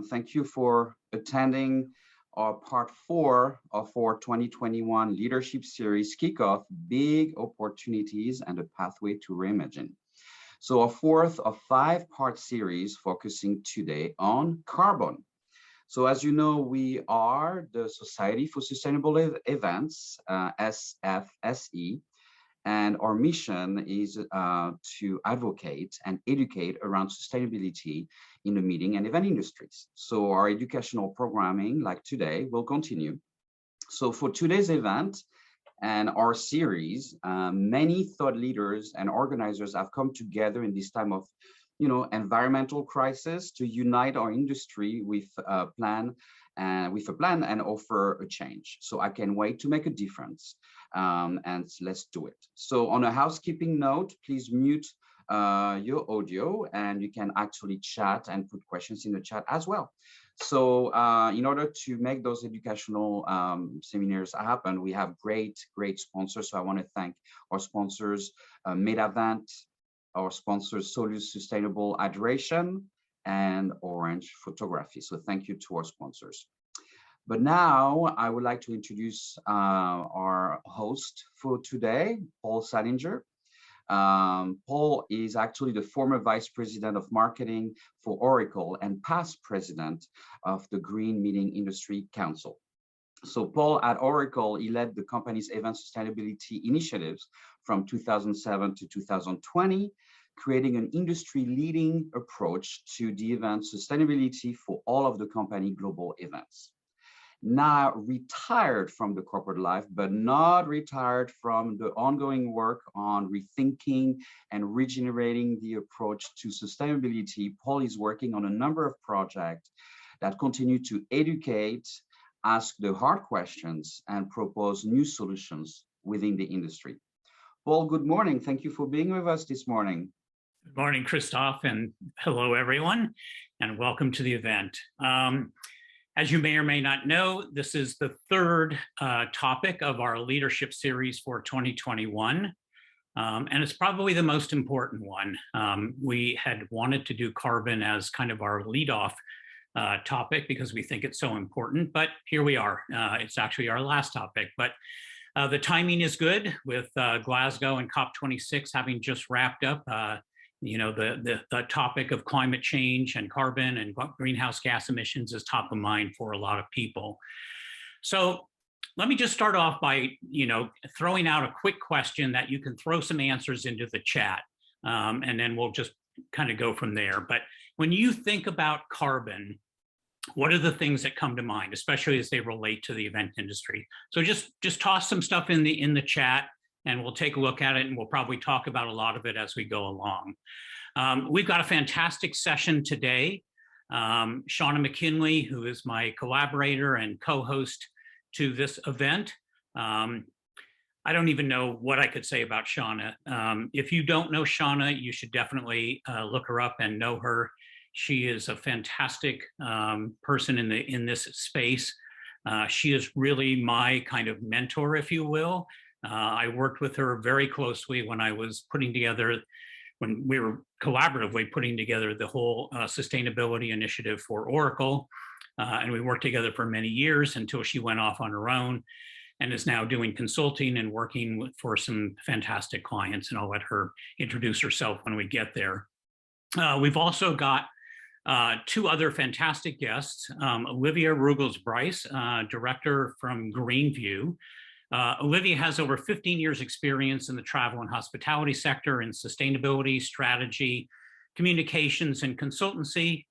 Thank you for attending our part 4 of our 2021 Leadership Series Kickoff, Big Opportunities and a Pathway to Reimagine. So a fourth of 5-part series focusing today on carbon. So as you know, we are the Society for Sustainable Events, SFSE, and our mission is to advocate and educate around sustainability in the meeting and event industries. So our educational programming, like today, will continue. So for today's event and our series, many thought leaders and organizers have come together in this time of, environmental crisis to unite our industry with a plan and offer a change. So I can't wait to make a difference. And let's do it. So on a housekeeping note, please mute your audio, and you can actually chat and put questions in the chat as well. So in order to make those educational seminars happen, we have great sponsors. So I want to thank our sponsors, Medavant, our sponsors, Solus Sustainable Hydration, and Orange Photography. So thank you to our sponsors. But now I would like to introduce our host for today, Paul Salinger. Paul is actually the former Vice President of Marketing for Oracle and past President of the Green Meeting Industry Council. So Paul at Oracle, he led the company's event sustainability initiatives from 2007 to 2020, creating an industry-leading approach to the event sustainability for all of the company global events. Now retired from the corporate life, but not retired from the ongoing work on rethinking and regenerating the approach to sustainability, Paul is working on a number of projects that continue to educate, ask the hard questions, and propose new solutions within the industry. Paul, good morning. Thank you for being with us this morning. Good morning, Christophe, and hello, everyone, and welcome to the event. As you may or may not know, this is the third topic of our leadership series for 2021, and it's probably the most important one. We had wanted to do carbon as kind of our leadoff topic because we think it's so important, but here we are. It's actually our last topic, but the timing is good with Glasgow and COP26 having just wrapped up. The topic of climate change and carbon and greenhouse gas emissions is top of mind for a lot of people. So let me just start off by, throwing out a quick question that you can throw some answers into the chat, and then we'll just kind of go from there. But when you think about carbon, what are the things that come to mind, especially as they relate to the event industry? So just toss some stuff in the chat, and we'll take a look at it, and we'll probably talk about a lot of it as we go along. We've got a fantastic session today. Shauna McKinley, who is my collaborator and co-host to this event. I don't even know what I could say about Shauna. If you don't know Shauna, you should definitely look her up and know her. She is a fantastic person in this space. She is really my kind of mentor, if you will. I worked with her very closely when we were collaboratively putting together the whole sustainability initiative for Oracle. And we worked together for many years until she went off on her own and is now doing consulting and working for some fantastic clients. And I'll let her introduce herself when we get there. We've also got two other fantastic guests, Olivia Ruggles-Bryce, director from Greenview. Olivia has over 15 years experience in the travel and hospitality sector in sustainability, strategy, communications, and consultancy.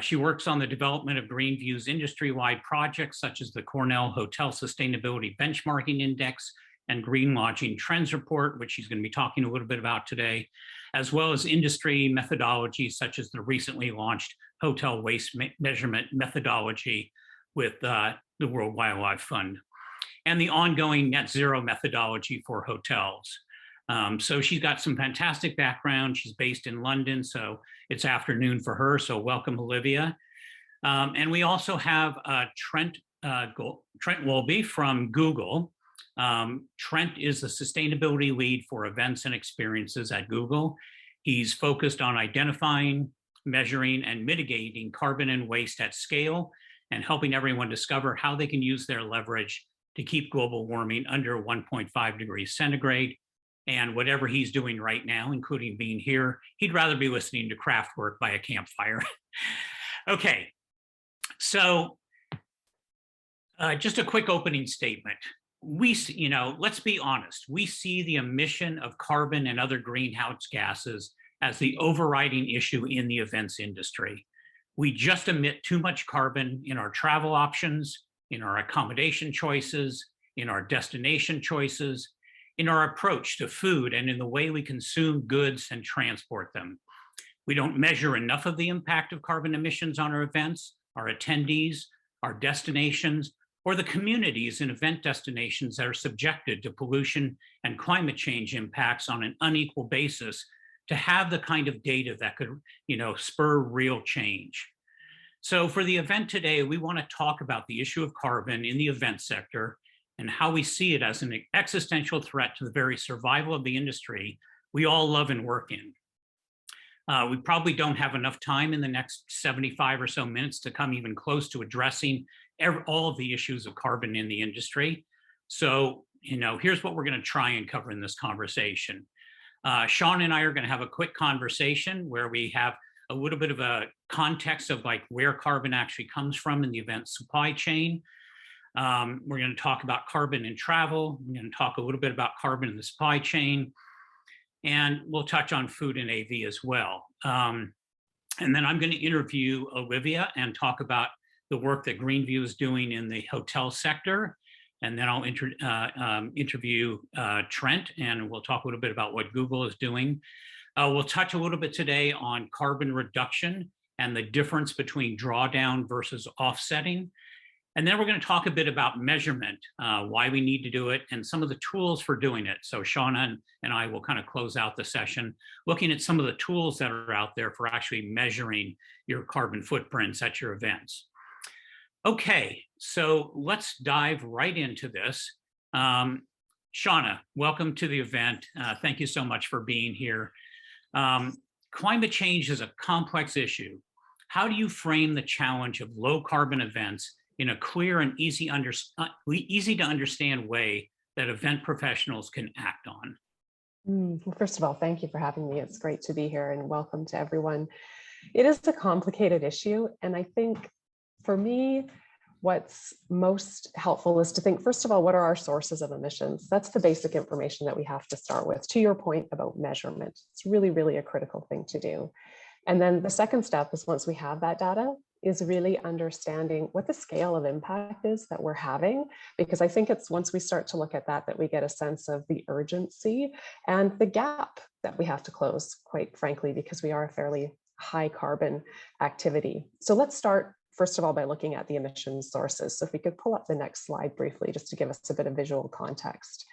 She works on the development of Greenview's industry-wide projects, such as the Cornell Hotel Sustainability Benchmarking Index and Green Lodging Trends Report, which she's going to be talking a little bit about today, as well as industry methodologies, such as the recently launched Hotel Waste Measurement Methodology with the World Wildlife Fund, and the ongoing net zero methodology for hotels. So she's got some fantastic background. She's based in London, so it's afternoon for her. So welcome, Olivia. And we also have Trent Wolby from Google. Trent is the sustainability lead for events and experiences at Google. He's focused on identifying, measuring and mitigating carbon and waste at scale, and helping everyone discover how they can use their leverage to keep global warming under 1.5 degrees centigrade. And whatever he's doing right now, including being here, he'd rather be listening to Kraftwerk by a campfire. Okay, so just a quick opening statement. Let's be honest, we see the emission of carbon and other greenhouse gases as the overriding issue in the events industry. We just emit too much carbon in our travel options, in our accommodation choices, in our destination choices, in our approach to food, and in the way we consume goods and transport them. We don't measure enough of the impact of carbon emissions on our events, our attendees, our destinations, or the communities and event destinations that are subjected to pollution and climate change impacts on an unequal basis to have the kind of data that could, spur real change. So for the event today, we want to talk about the issue of carbon in the event sector and how we see it as an existential threat to the very survival of the industry we all love and work in. We probably don't have enough time in the next 75 or so minutes to come even close to addressing all of the issues of carbon in the industry. So, here's what we're going to try and cover in this conversation. Sean and I are going to have a quick conversation where we have a little bit of a context of like where carbon actually comes from in the event supply chain. We're going to talk about carbon in travel. We're going to talk a little bit about carbon in the supply chain. And we'll touch on food and AV as well. And then I'm going to interview Olivia and talk about the work that Greenview is doing in the hotel sector. And then I'll interview Trent, and we'll talk a little bit about what Google is doing. We'll touch a little bit today on carbon reduction and the difference between drawdown versus offsetting. And then we're going to talk a bit about measurement, why we need to do it, and some of the tools for doing it. So Shauna and I will kind of close out the session looking at some of the tools that are out there for actually measuring your carbon footprints at your events. Okay, so let's dive right into this. Shauna, welcome to the event. Thank you so much for being here. Climate change is a complex issue. How do you frame the challenge of low carbon events in a clear and easy to understand way that event professionals can act on? Well, first of all, thank you for having me. It's great to be here, and welcome to everyone. It is a complicated issue, and I think for me, what's most helpful is to think, first of all, what are our sources of emissions? That's the basic information that we have to start with. To your point about measurement, it's really, really a critical thing to do. And then the second step is, once we have that data, is really understanding what the scale of impact is that we're having, because I think it's once we start to look at that we get a sense of the urgency and the gap that we have to close, quite frankly, because we are a fairly high carbon activity. So let's start, first of all, by looking at the emission sources. So if we could pull up the next slide briefly, just to give us a bit of visual context.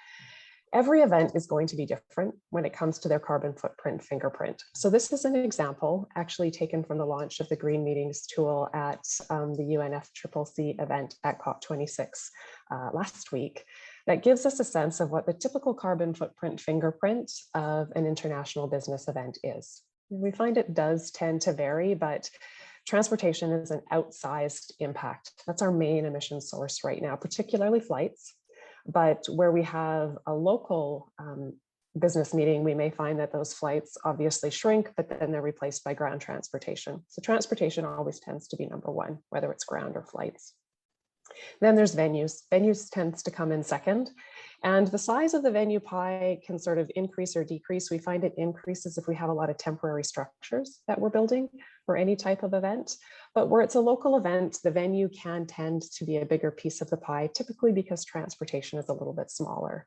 Every event is going to be different when it comes to their carbon footprint fingerprint. So this is an example actually taken from the launch of the Green Meetings tool at the UNFCCC event at COP26 last week. That gives us a sense of what the typical carbon footprint fingerprint of an international business event is. We find it does tend to vary, but transportation is an outsized impact. That's our main emission source right now, particularly flights. But where we have a local business meeting, we may find that those flights obviously shrink, but then they're replaced by ground transportation. So transportation always tends to be number one, whether it's ground or flights. Then there's venues. Venues tends to come in second. And the size of the venue pie can sort of increase or decrease. We find it increases if we have a lot of temporary structures that we're building for any type of event. But where it's a local event, the venue can tend to be a bigger piece of the pie, typically because transportation is a little bit smaller.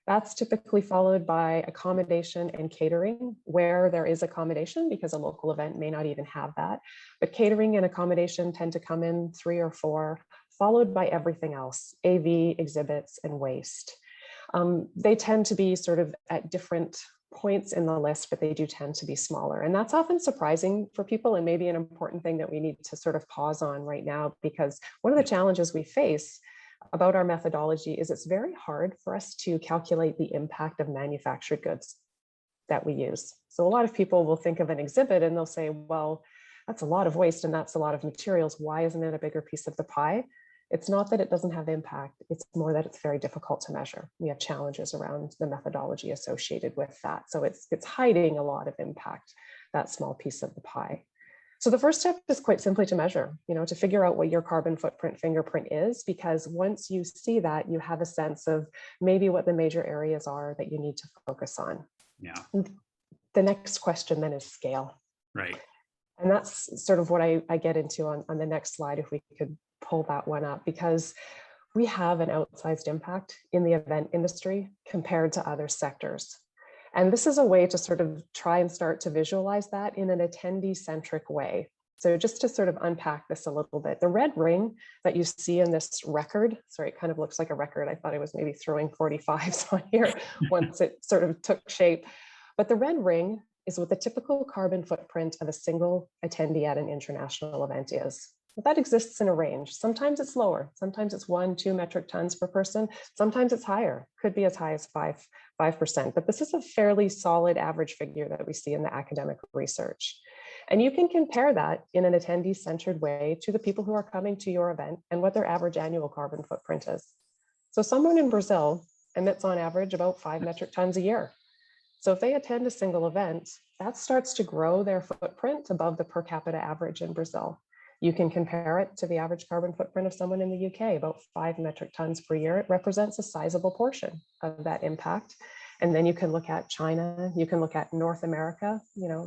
That's typically followed by accommodation and catering, where there is accommodation, because a local event may not even have that. But catering and accommodation tend to come in 3 or 4, followed by everything else, AV, exhibits, and waste. They tend to be sort of at different points in the list, but they do tend to be smaller. And that's often surprising for people, and maybe an important thing that we need to sort of pause on right now, because one of the challenges we face about our methodology is it's very hard for us to calculate the impact of manufactured goods. that we use. So a lot of people will think of an exhibit and they'll say, well, that's a lot of waste and that's a lot of materials. Why isn't it a bigger piece of the pie? It's not that it doesn't have impact. It's more that it's very difficult to measure. We have challenges around the methodology associated with that. So it's hiding a lot of impact, that small piece of the pie. So the first step is quite simply to measure, to figure out what your carbon footprint fingerprint is, because once you see that, you have a sense of maybe what the major areas are that you need to focus on. Yeah. The next question then is scale. Right. And that's sort of what I get into on the next slide, if we could pull that one up, because we have an outsized impact in the event industry compared to other sectors. And this is a way to sort of try and start to visualize that in an attendee-centric way. So just to sort of unpack this a little bit, the red ring that you see in this record, sorry, it kind of looks like a record. I thought I was maybe throwing 45s on here once it sort of took shape. But the red ring is what the typical carbon footprint of a single attendee at an international event is. But that exists in a range. Sometimes it's lower. Sometimes it's 1-2 metric tons per person. Sometimes it's higher, could be as high as 5%. But this is a fairly solid average figure that we see in the academic research. And you can compare that in an attendee-centered way to the people who are coming to your event and what their average annual carbon footprint is. So someone in Brazil emits on average about 5 metric tons a year. So if they attend a single event, that starts to grow their footprint above the per capita average in Brazil. You can compare it to the average carbon footprint of someone in the UK, about 5 metric tons per year. It represents a sizable portion of that impact. And then you can look at China, you can look at North America.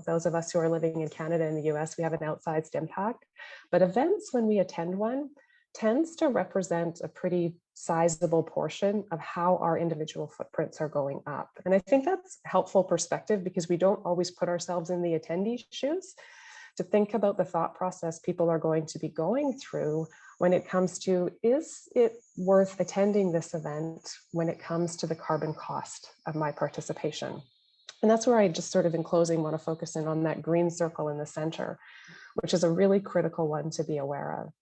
Those of us who are living in Canada and the US, we have an outsized impact. But events, when we attend one, tends to represent a pretty sizable portion of how our individual footprints are going up. And I think that's helpful perspective, because we don't always put ourselves in the attendee shoes to think about the thought process people are going to be going through when it comes to, is it worth attending this event when it comes to the carbon cost of my participation? And that's where I just sort of in closing want to focus in on that green circle in the center, which is a really critical one to be aware of.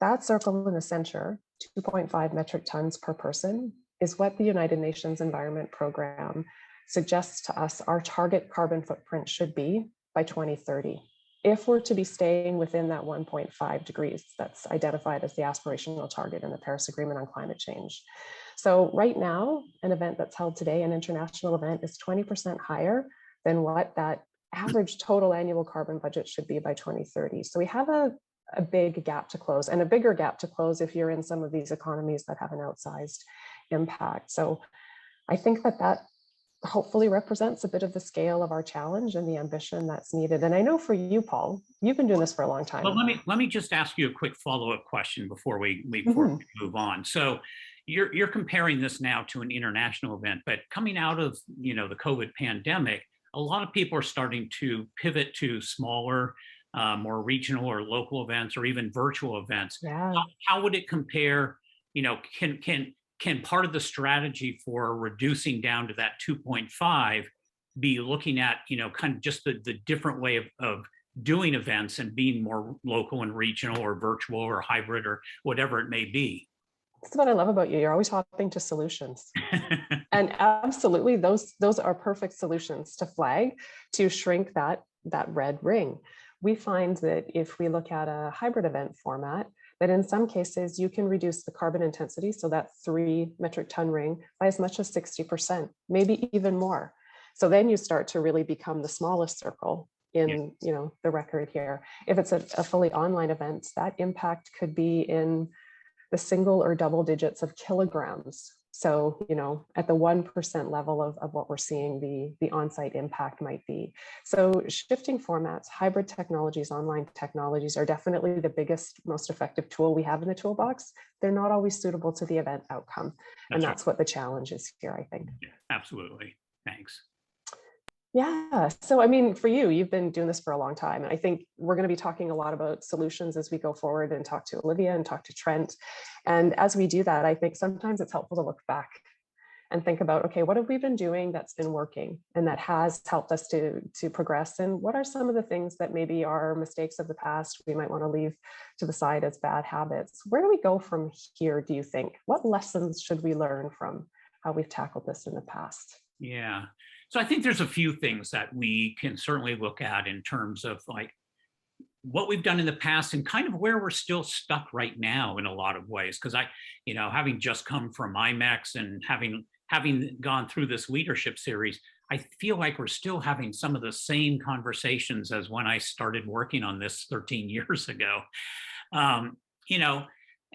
That circle in the center, 2.5 metric tons per person, is what the United Nations Environment Program suggests to us our target carbon footprint should be by 2030. If we're to be staying within that 1.5 degrees that's identified as the aspirational target in the Paris Agreement on Climate Change. So right now, an event that's held today, an international event, is 20% higher than what that average total annual carbon budget should be by 2030. So we have a big gap to close, and a bigger gap to close if you're in some of these economies that have an outsized impact. So I think that hopefully represents a bit of the scale of our challenge and the ambition that's needed. And I know for you, Paul, you've been doing this for a long time. Well, let me just ask you a quick follow-up question before we move on. So you're comparing this now to an international event, but coming out of the COVID pandemic, a lot of people are starting to pivot to smaller, more regional or local events, or even virtual events. Yeah. How would it compare? Can part of the strategy for reducing down to that 2.5 be looking at, kind of just the different way of doing events and being more local and regional or virtual or hybrid or whatever it may be? That's what I love about you. You're always hopping to solutions. And absolutely, those are perfect solutions to flag, to shrink that red ring. We find that if we look at a hybrid event format, that in some cases you can reduce the carbon intensity, so that 3 metric ton ring, by as much as 60%, maybe even more. So then you start to really become the smallest circle in the record here. If it's a fully online event, that impact could be in the single or double digits of kilograms. So, at the 1% level of what we're seeing, the on-site impact might be. So shifting formats, hybrid technologies, online technologies are definitely the biggest, most effective tool we have in the toolbox. They're not always suitable to the event outcome. That's what the challenge is here, I think. Yeah, absolutely. Thanks. Yeah. So, I mean, for you, you've been doing this for a long time. And I think we're going to be talking a lot about solutions as we go forward and talk to Olivia and talk to Trent. And as we do that, I think sometimes it's helpful to look back and think about, okay, what have we been doing that's been working and that has helped us to progress? And what are some of the things that maybe are mistakes of the past we might want to leave to the side as bad habits? Where do we go from here, do you think? What lessons should we learn from how we've tackled this in the past? Yeah. So I think there's a few things that we can certainly look at in terms of like what we've done in the past and kind of where we're still stuck right now in a lot of ways. Because having just come from IMEX and having gone through this leadership series, I feel like we're still having some of the same conversations as when I started working on this 13 years ago.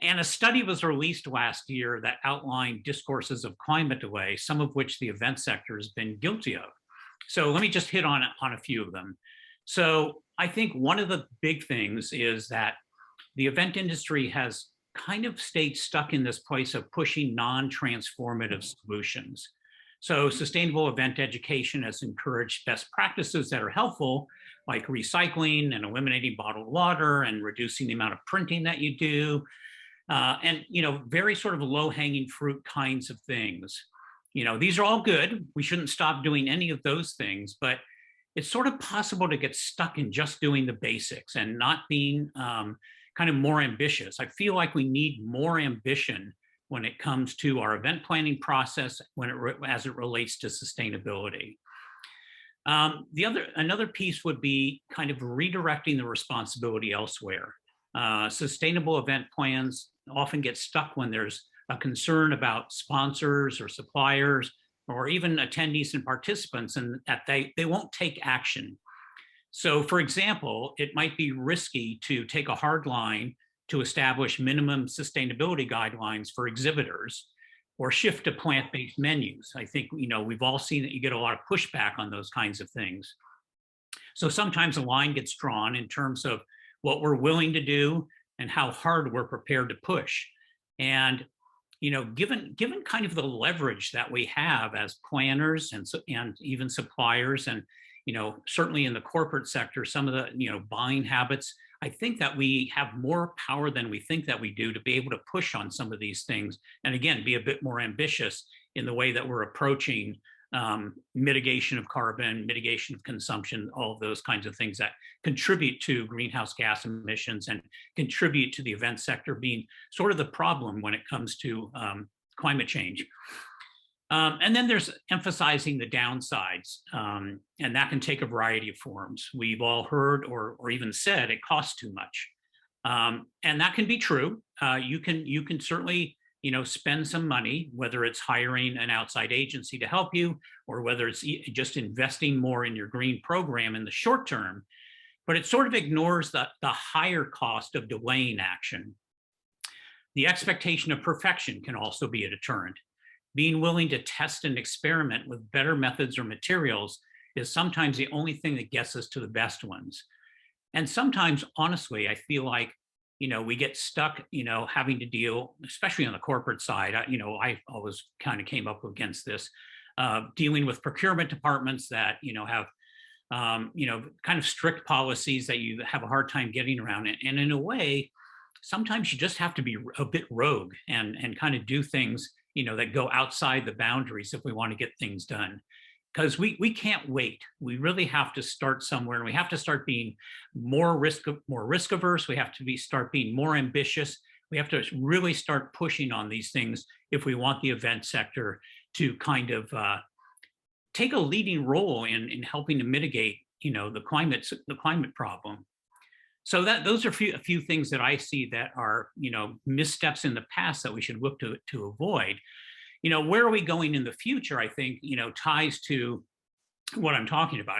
And a study was released last year that outlined discourses of climate delay, some of which the event sector has been guilty of. So let me just hit on a few of them. So I think one of the big things is that the event industry has kind of stayed stuck in this place of pushing non-transformative solutions. So sustainable event education has encouraged best practices that are helpful, like recycling and eliminating bottled water and reducing the amount of printing that you do. And very sort of low-hanging fruit kinds of things. These are all good. We shouldn't stop doing any of those things, but it's sort of possible to get stuck in just doing the basics and not being kind of more ambitious. I feel like we need more ambition when it comes to our event planning process as it relates to sustainability. Another piece would be kind of redirecting the responsibility elsewhere. Sustainable event plans often get stuck when there's a concern about sponsors or suppliers or even attendees and participants, and that they won't take action. So for example, it might be risky to take a hard line to establish minimum sustainability guidelines for exhibitors or shift to plant-based menus. I think, we've all seen that you get a lot of pushback on those kinds of things. So sometimes a line gets drawn in terms of what we're willing to do and how hard we're prepared to push. And given kind of the leverage that we have as planners and even suppliers, and certainly in the corporate sector, some of the buying habits, I think that we have more power than we think that we do to be able to push on some of these things, and again, be a bit more ambitious in the way that we're approaching mitigation of carbon, mitigation of consumption, all of those kinds of things that contribute to greenhouse gas emissions and contribute to the event sector being sort of the problem when it comes to climate change. And then there's emphasizing the downsides, and that can take a variety of forms. We've all heard or even said it costs too much. And that can be true. You can certainly spend some money, whether it's hiring an outside agency to help you, or whether it's just investing more in your green program in the short term, but it sort of ignores the higher cost of delaying action. The expectation of perfection can also be a deterrent. Being willing to test and experiment with better methods or materials is sometimes the only thing that gets us to the best ones. And sometimes, honestly, I feel like we get stuck, having to deal, especially on the corporate side. I always kind of came up against this, dealing with procurement departments that, have, kind of strict policies that you have a hard time getting around it. And in a way, sometimes you just have to be a bit rogue and kind of do things, that go outside the boundaries if we want to get things done. Because we can't wait. We really have to start somewhere, and we have to start being more risk averse. We have to start being more ambitious. We have to really start pushing on these things if we want the event sector to kind of take a leading role in helping to mitigate, the climate problem. So those are a few things that I see that are, missteps in the past that we should look to avoid. Where are we going in the future, I think, ties to what I'm talking about.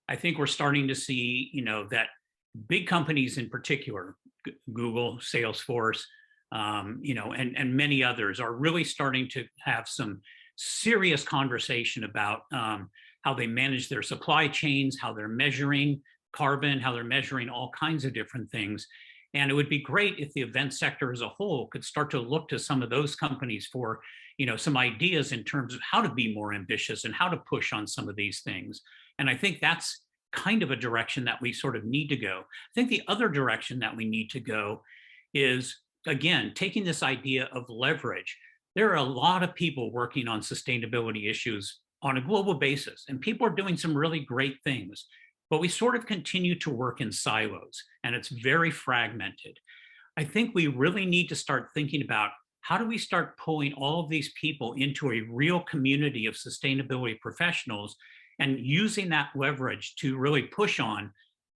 I think we're starting to see, that big companies in particular, Google, Salesforce, and many others are really starting to have some serious conversation about how they manage their supply chains, how they're measuring carbon, how they're measuring all kinds of different things. And it would be great if the event sector as a whole could start to look to some of those companies for, some ideas in terms of how to be more ambitious and how to push on some of these things. And I think that's kind of a direction that we sort of need to go. I think the other direction that we need to go is, again, taking this idea of leverage. There are a lot of people working on sustainability issues on a global basis, and people are doing some really great things. But we sort of continue to work in silos, and it's very fragmented. I think we really need to start thinking about how do we start pulling all of these people into a real community of sustainability professionals and using that leverage to really push on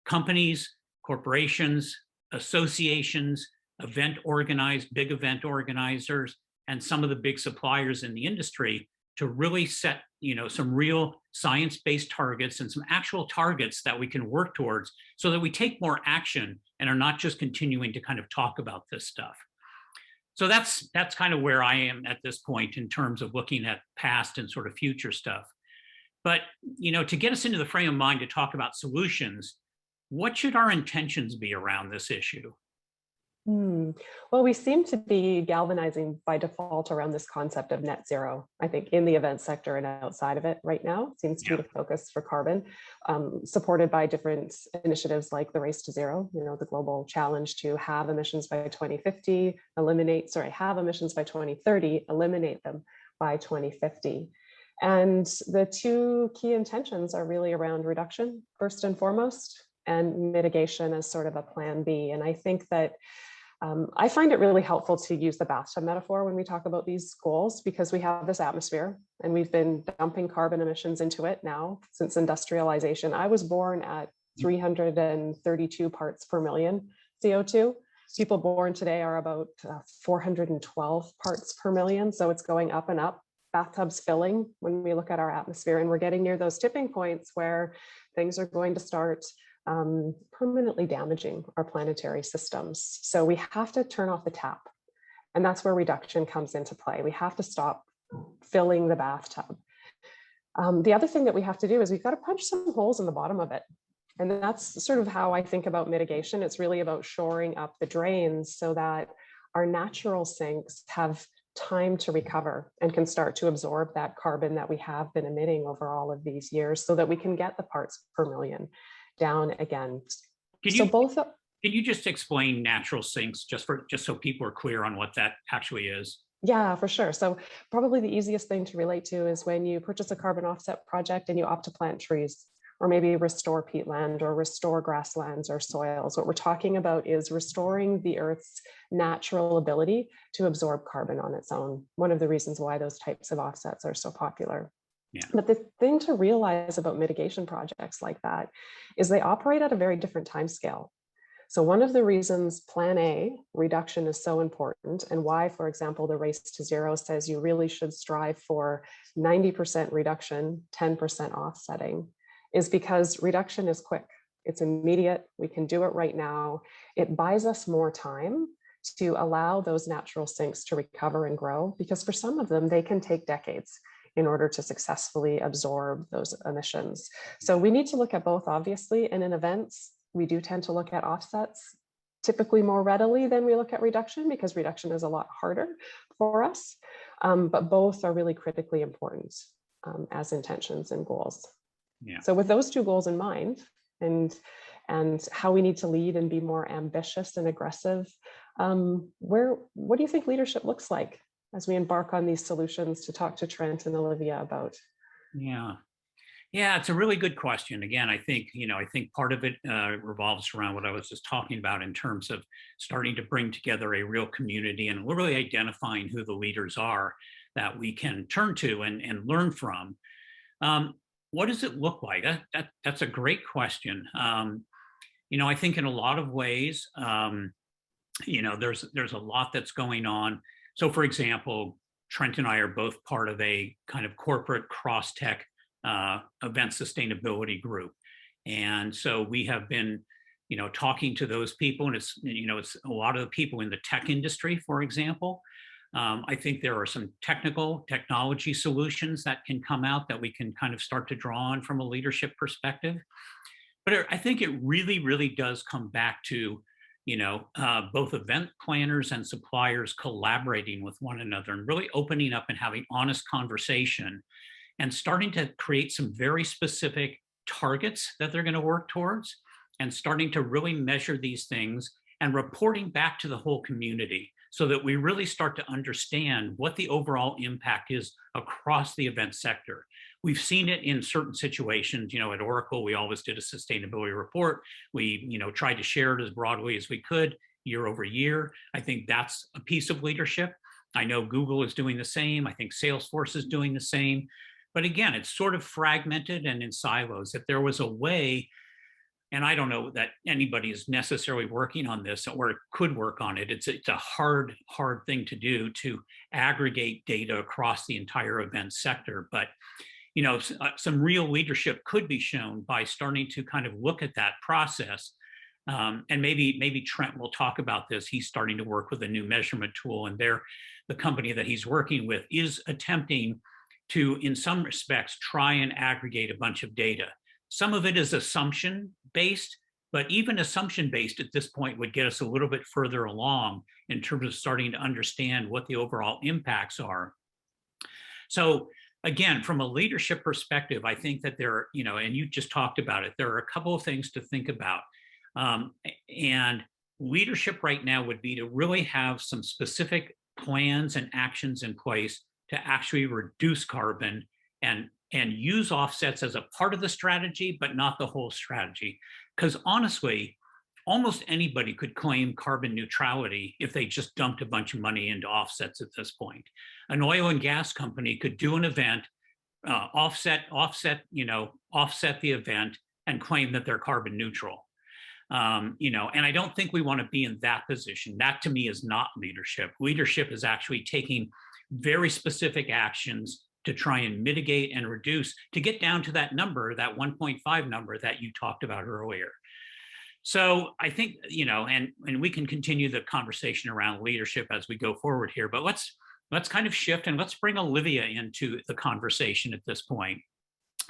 companies, corporations, associations, big event organizers, and some of the big suppliers in the industry to really set, some real science-based targets and some actual targets that we can work towards so that we take more action and are not just continuing to kind of talk about this stuff. So that's kind of where I am at this point in terms of looking at past and sort of future stuff. But, to get us into the frame of mind to talk about solutions, what should our intentions be around this issue? Well, we seem to be galvanizing by default around this concept of net zero, I think, in the event sector and outside of it right now. Seems to be the focus for carbon, supported by different initiatives like the Race to Zero, the global challenge to have emissions by 2050, have emissions by 2030, eliminate them by 2050. And the two key intentions are really around reduction, first and foremost, and mitigation as sort of a plan B. And I think that I find it really helpful to use the bathtub metaphor when we talk about these goals, because we have this atmosphere and we've been dumping carbon emissions into it now since industrialization. I was born at 332 parts per million CO2. People born today are about 412 parts per million. So it's going up and up. Bathtubs filling when we look at our atmosphere, and we're getting near those tipping points where things are going to start permanently damaging our planetary systems. So we have to turn off the tap. And that's where reduction comes into play. We have to stop filling the bathtub. The other thing that we have to do is we've got to punch some holes in the bottom of it. And that's sort of how I think about mitigation. It's really about shoring up the drains so that our natural sinks have time to recover and can start to absorb that carbon that we have been emitting over all of these years so that we can get the parts per million down again. Can you just explain natural sinks just so people are clear on what that actually is? Yeah, for sure. So probably the easiest thing to relate to is when you purchase a carbon offset project and you opt to plant trees, or maybe restore peatland or restore grasslands or soils. What we're talking about is restoring the Earth's natural ability to absorb carbon on its own. One of the reasons why those types of offsets are so popular. Yeah. But the thing to realize about mitigation projects like that is they operate at a very different time scale. So one of the reasons Plan A, reduction, is so important, and why, for example, the Race to Zero says you really should strive for 90% reduction, 10% offsetting, is because reduction is quick. It's immediate. We can do it right now. It buys us more time to allow those natural sinks to recover and grow, because for some of them, they can take decades in order to successfully absorb those emissions. So we need to look at both, obviously, and in events, we do tend to look at offsets typically more readily than we look at reduction, because reduction is a lot harder for us, but both are really critically important as intentions and goals. Yeah. So with those two goals in mind, and how we need to lead and be more ambitious and aggressive, what do you think leadership looks like as we embark on these solutions to talk to Trent and Olivia about? Yeah, it's a really good question. Again, I think part of it revolves around what I was just talking about in terms of starting to bring together a real community and really identifying who the leaders are that we can turn to and learn from. What does it look like? That's a great question. I think in a lot of ways, there's a lot that's going on. So, for example, Trent and I are both part of a kind of corporate cross-tech event sustainability group. And so we have been, talking to those people, and it's a lot of the people in the tech industry, for example. I think there are some technology solutions that can come out that we can kind of start to draw on from a leadership perspective. But I think it really, really does come back to, both event planners and suppliers collaborating with one another and really opening up and having honest conversation and starting to create some very specific targets that they're going to work towards, and starting to really measure these things and reporting back to the whole community so that we really start to understand what the overall impact is across the event sector. We've seen it in certain situations. At Oracle, we always did a sustainability report. We, tried to share it as broadly as we could year over year. I think that's a piece of leadership. I know Google is doing the same. I think Salesforce is doing the same. But again, it's sort of fragmented and in silos. If there was a way, and I don't know that anybody is necessarily working on this or could work on it. It's a hard thing to do, to aggregate data across the entire event sector. But some real leadership could be shown by starting to kind of look at that process. And maybe Trent will talk about this. He's starting to work with a new measurement tool, and the company that he's working with is attempting to, in some respects, try and aggregate a bunch of data. Some of it is assumption-based, but even assumption-based at this point would get us a little bit further along in terms of starting to understand what the overall impacts are. So again, from a leadership perspective, I think that there are, and you just talked about it, there are a couple of things to think about. And leadership right now would be to really have some specific plans and actions in place to actually reduce carbon and use offsets as a part of the strategy, but not the whole strategy. Because honestly, almost anybody could claim carbon neutrality if they just dumped a bunch of money into offsets at this point. An oil and gas company could do an event, offset the event, and claim that they're carbon neutral. And I don't think we want to be in that position. That to me is not leadership. Leadership is actually taking very specific actions to try and mitigate and reduce, to get down to that number, that 1.5 number that you talked about earlier. So I think, and we can continue the conversation around leadership as we go forward here, but let's kind of shift and let's bring Olivia into the conversation at this point.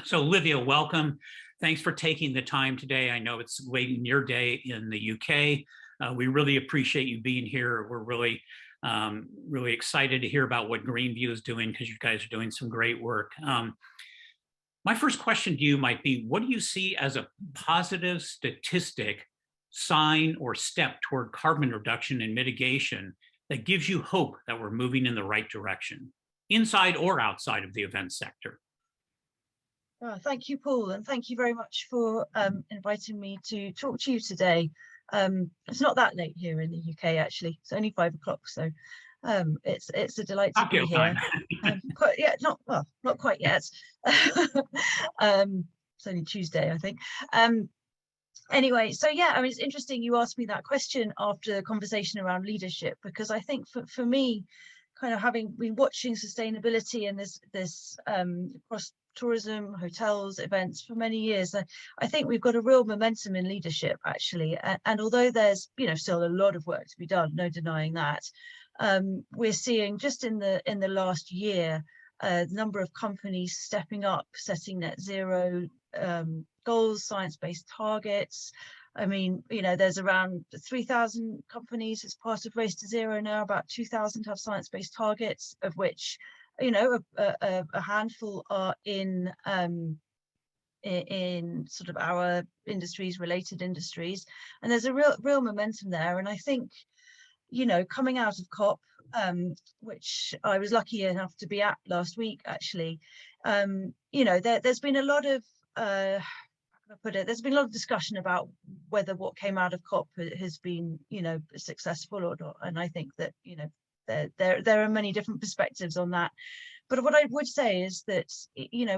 So Olivia, welcome. Thanks for taking the time today. I know it's late in your day in the UK. We really appreciate you being here. We're really excited to hear about what Greenview is doing, because you guys are doing some great work. My first question to you might be, what do you see as a positive statistic, sign, or step toward carbon reduction and mitigation that gives you hope that we're moving in the right direction, inside or outside of the event sector? Oh, thank you, Paul, and thank you very much for inviting me to talk to you today. It's not that late here in the UK, actually. It's only 5 o'clock, so it's a delight to be here. Not quite yet. It's only Tuesday, I think. Anyway, so yeah, I mean, it's interesting you asked me that question after the conversation around leadership, because I think for me, kind of having been watching sustainability and this across tourism, hotels, events for many years, I think we've got a real momentum in leadership, actually. And although there's still a lot of work to be done, no denying that, we're seeing just in the last year a number of companies stepping up, setting net zero goals, science-based targets. I mean, there's around 3,000 companies as part of Race to Zero now. About 2,000 have science-based targets, of which a handful are in sort of our industries, related industries, and there's a real momentum there. And I think, coming out of COP, which I was lucky enough to be at last week, actually, there's been a lot of there's been a lot of discussion about whether what came out of COP has been successful or not, and I think that there are many different perspectives on that. But what I would say is that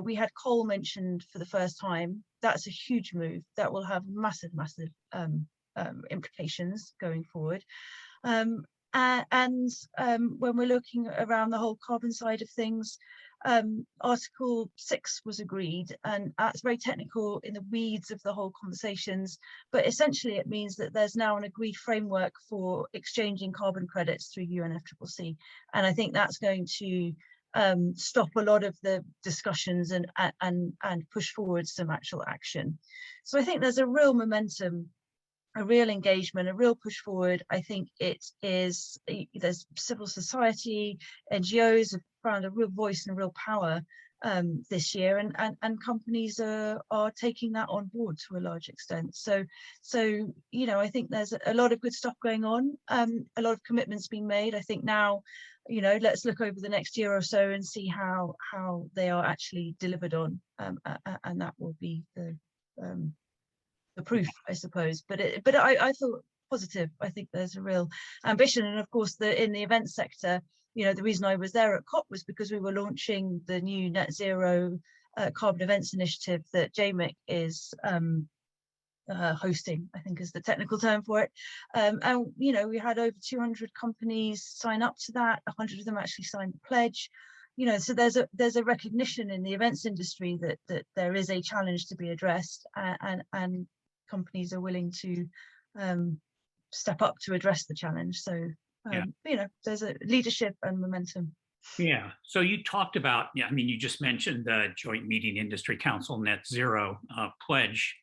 we had coal mentioned for the first time. That's a huge move that will have massive implications going forward. And when we're looking around the whole carbon side of things, Article 6 was agreed, and that's very technical in the weeds of the whole conversations, but essentially it means that there's now an agreed framework for exchanging carbon credits through UNFCCC, and I think that's going to stop a lot of the discussions and push forward some actual action. So I think there's a real momentum, a real engagement, a real push forward. I think there's civil society, NGOs have found a real voice and a real power this year, and companies are taking that on board to a large extent. So I think there's a lot of good stuff going on, a lot of commitments being made. I think now, let's look over the next year or so and see how they are actually delivered on, and that will be the proof, I suppose. But I feel positive. I think there's a real ambition, and of course in the event sector, the reason I was there at COP was because we were launching the new net zero carbon events initiative that JMIC is hosting, I think is the technical term for it. And we had over 200 companies sign up to that. 100 of them actually signed the pledge. So there's a recognition in the events industry that there is a challenge to be addressed, and companies are willing to step up to address the challenge. So there's a leadership and momentum. Yeah. So you talked about, you just mentioned the Joint Meeting Industry Council Net Zero pledge.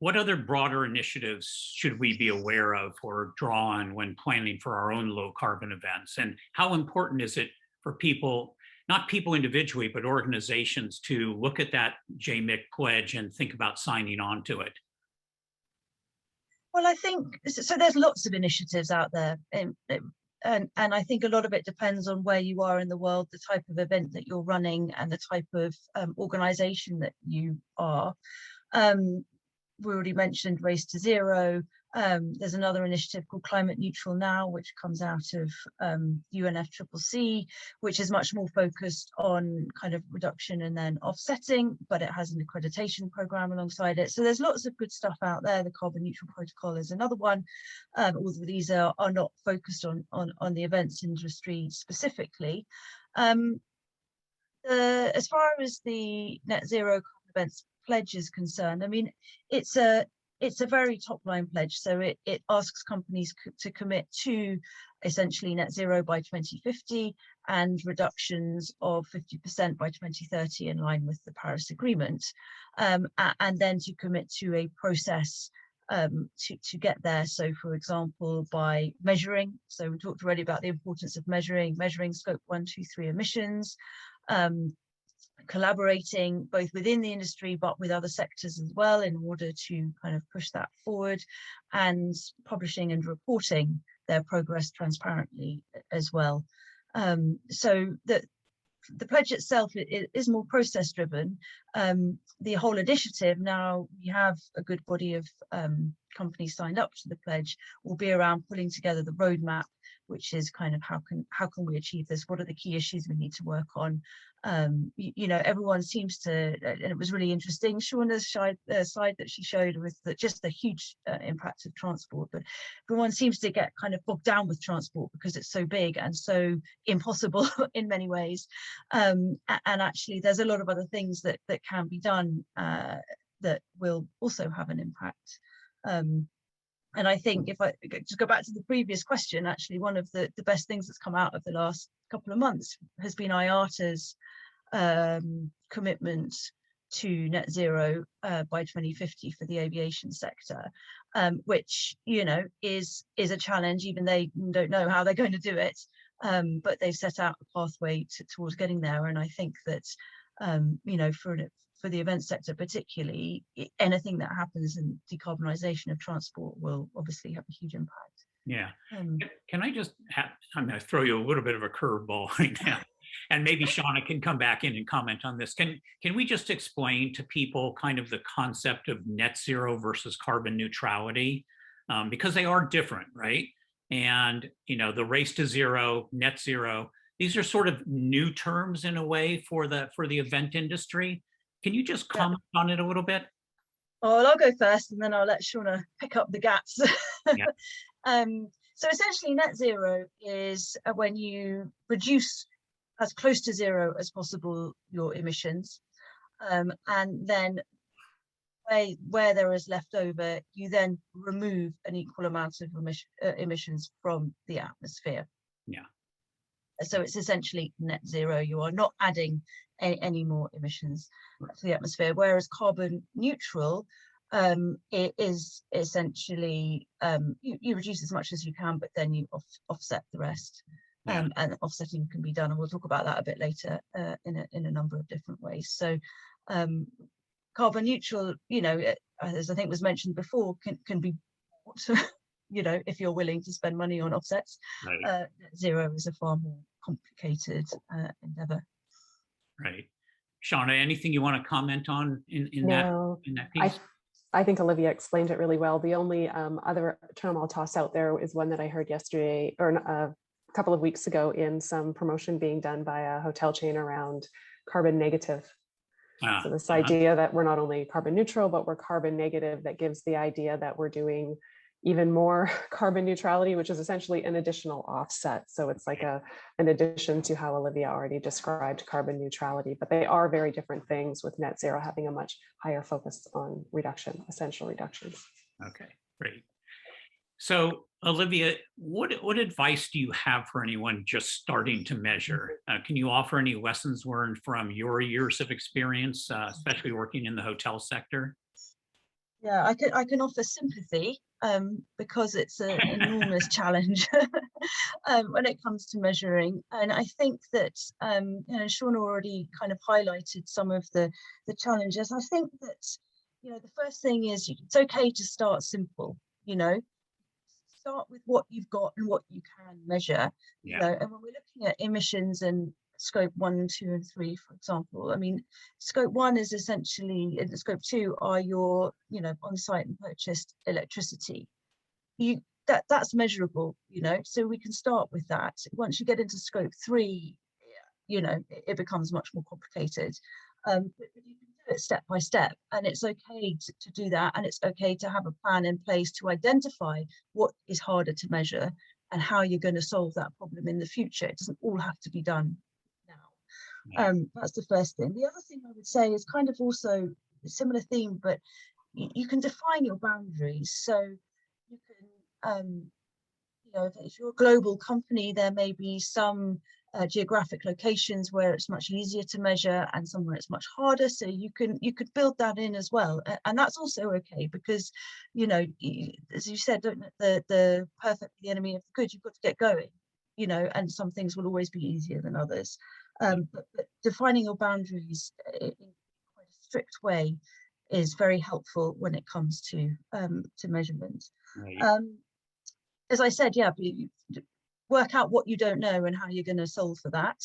What other broader initiatives should we be aware of or draw on when planning for our own low carbon events? And how important is it for people, not people individually, but organizations, to look at that JMIC pledge and think about signing on to it? Well, I think so. There's lots of initiatives out there, and I think a lot of it depends on where you are in the world, the type of event that you're running, and the type of organization that you are. We already mentioned Race to Zero. There's another initiative called Climate Neutral Now, which comes out of UNFCCC, which is much more focused on kind of reduction and then offsetting, but it has an accreditation program alongside it. So there's lots of good stuff out there. The Carbon Neutral Protocol is another one. Although these are not focused on the events industry specifically. As far as the net zero events pledge is concerned, it's a very top line pledge. So it asks companies to commit to essentially net zero by 2050 and reductions of 50% by 2030 in line with the Paris Agreement, and then to commit to a process to get there. So for example, by measuring, so we talked already about the importance of measuring scope 1, 2, 3 emissions, collaborating both within the industry but with other sectors as well in order to kind of push that forward, and publishing and reporting their progress transparently as well. So the pledge itself is more process driven. The whole initiative, now we have a good body of companies signed up to the pledge, will be around pulling together the roadmap, which is kind of how can we achieve this? What are the key issues we need to work on? Everyone seems to, and it was really interesting, Shauna's slide that she showed with just the huge impact of transport, but everyone seems to get kind of bogged down with transport because it's so big and so impossible in many ways. And actually there's a lot of other things that can be done that will also have an impact. And I think if I just go back to the previous question, actually one of the best things that's come out of the last couple of months has been IATA's commitment to net zero by 2050 for the aviation sector, which is a challenge. Even they don't know how they're going to do it, but they've set out a pathway towards getting there. And I think that for the event sector particularly, anything that happens in decarbonisation of transport will obviously have a huge impact. Yeah. Can I just I'm going to throw you a little bit of a curveball right now, and maybe Shauna can come back in and comment on this. Can we just explain to people kind of the concept of net zero versus carbon neutrality? Because they are different, right? And, the race to zero, net zero, these are sort of new terms in a way for the event industry. Can you just comment on it a little bit? Well, I'll go first and then I'll let Shauna pick up the gaps. Yeah. So essentially net zero is when you reduce as close to zero as possible your emissions, and then where there is left over, you then remove an equal amount of emissions from the atmosphere. Yeah. So it's essentially net zero. You are not adding any more emissions to the atmosphere, whereas carbon neutral, it is essentially you reduce as much as you can, but then you offset the rest. And offsetting can be done, and we'll talk about that a bit later in a number of different ways. So carbon neutral, as I think was mentioned before, can be bought, if you're willing to spend money on offsets. Right. Zero is a far more complicated endeavor. Right. Shauna, anything you want to comment on in that piece? I think Olivia explained it really well. The only other term I'll toss out there is one that I heard yesterday, or a couple of weeks ago in some promotion being done by a hotel chain around carbon negative. So this idea that we're not only carbon neutral, but we're carbon negative, that gives the idea that we're doing even more carbon neutrality, which is essentially an additional offset. So it's like an addition to how Olivia already described carbon neutrality, but they are very different things, with net zero having a much higher focus on reduction, essential reductions. Okay, great. So Olivia, what advice do you have for anyone just starting to measure? Can you offer any lessons learned from your years of experience, especially working in the hotel sector? Yeah, I can offer sympathy because it's an enormous challenge when it comes to measuring. And I think that Sean already kind of highlighted some of the challenges. I think that the first thing is it's okay to start simple. Start with what you've got and what you can measure. And when we're looking at emissions and scope 1, 2, and 3, for example, I mean, scope 1 is essentially, and scope 2 are your, on-site and purchased electricity. That's measurable, so we can start with that. Once you get into scope 3, it becomes much more complicated. But you can do it step by step, and it's okay to do that, and it's okay to have a plan in place to identify what is harder to measure and how you're going to solve that problem in the future. It doesn't all have to be done now. That's the first thing. The other thing I would say is kind of also a similar theme, but you can define your boundaries. So you can, if you're a global company, there may be some geographic locations where it's much easier to measure and some where it's much harder. So you could build that in as well, and that's also okay, because as you said, the perfect the enemy of the good. You've got to get going, and some things will always be easier than others. But defining your boundaries in quite a strict way is very helpful when it comes to measurement. Right. As I said, work out what you don't know and how you're going to solve for that,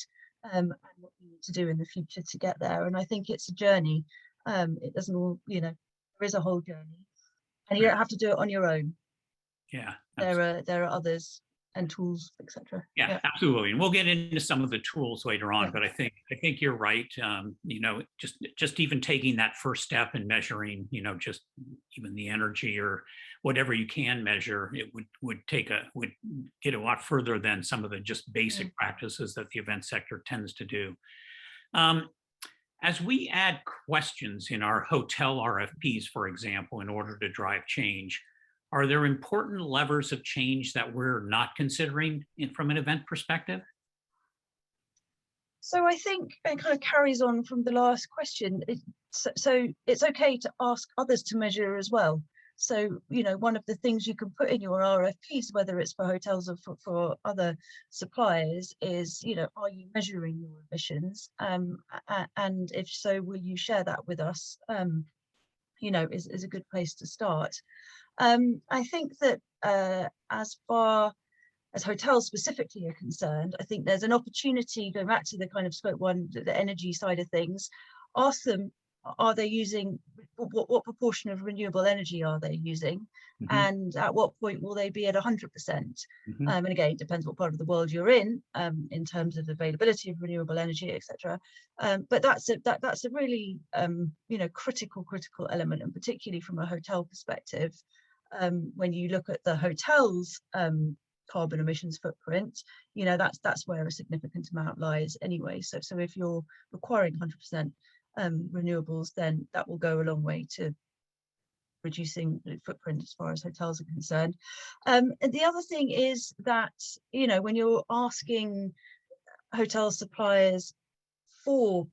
and what you need to do in the future to get there. And I think it's a journey. It doesn't all, there is a whole journey, and you don't have to do it on your own. Yeah, there are others and tools, etc. Yeah, absolutely. And we'll get into some of the tools later on, but I think you're right. Just even taking that first step and measuring, just even the energy or whatever you can measure, it would get a lot further than some of the just basic practices that the event sector tends to do. As we add questions in our hotel RFPs, for example, in order to drive change, are there important levers of change that we're not considering from an event perspective? So I think it kind of carries on from the last question. So it's okay to ask others to measure as well. So, one of the things you can put in your RFPs, whether it's for hotels or for other suppliers, is, are you measuring your emissions? And if so, will you share that with us? Is a good place to start. I think that as far as hotels specifically are concerned, I think there's an opportunity, going back to the kind of scope 1, the energy side of things, ask them, are they using, what proportion of renewable energy are they using? And at what point will they be at 100%? And again, it depends what part of the world you're in terms of availability of renewable energy, etc. But that's a really critical element, and particularly from a hotel perspective, when you look at the hotel's carbon emissions footprint, that's where a significant amount lies anyway. So if you're requiring 100% renewables, then that will go a long way to reducing the footprint as far as hotels are concerned. And the other thing is that, when you're asking hotel suppliers for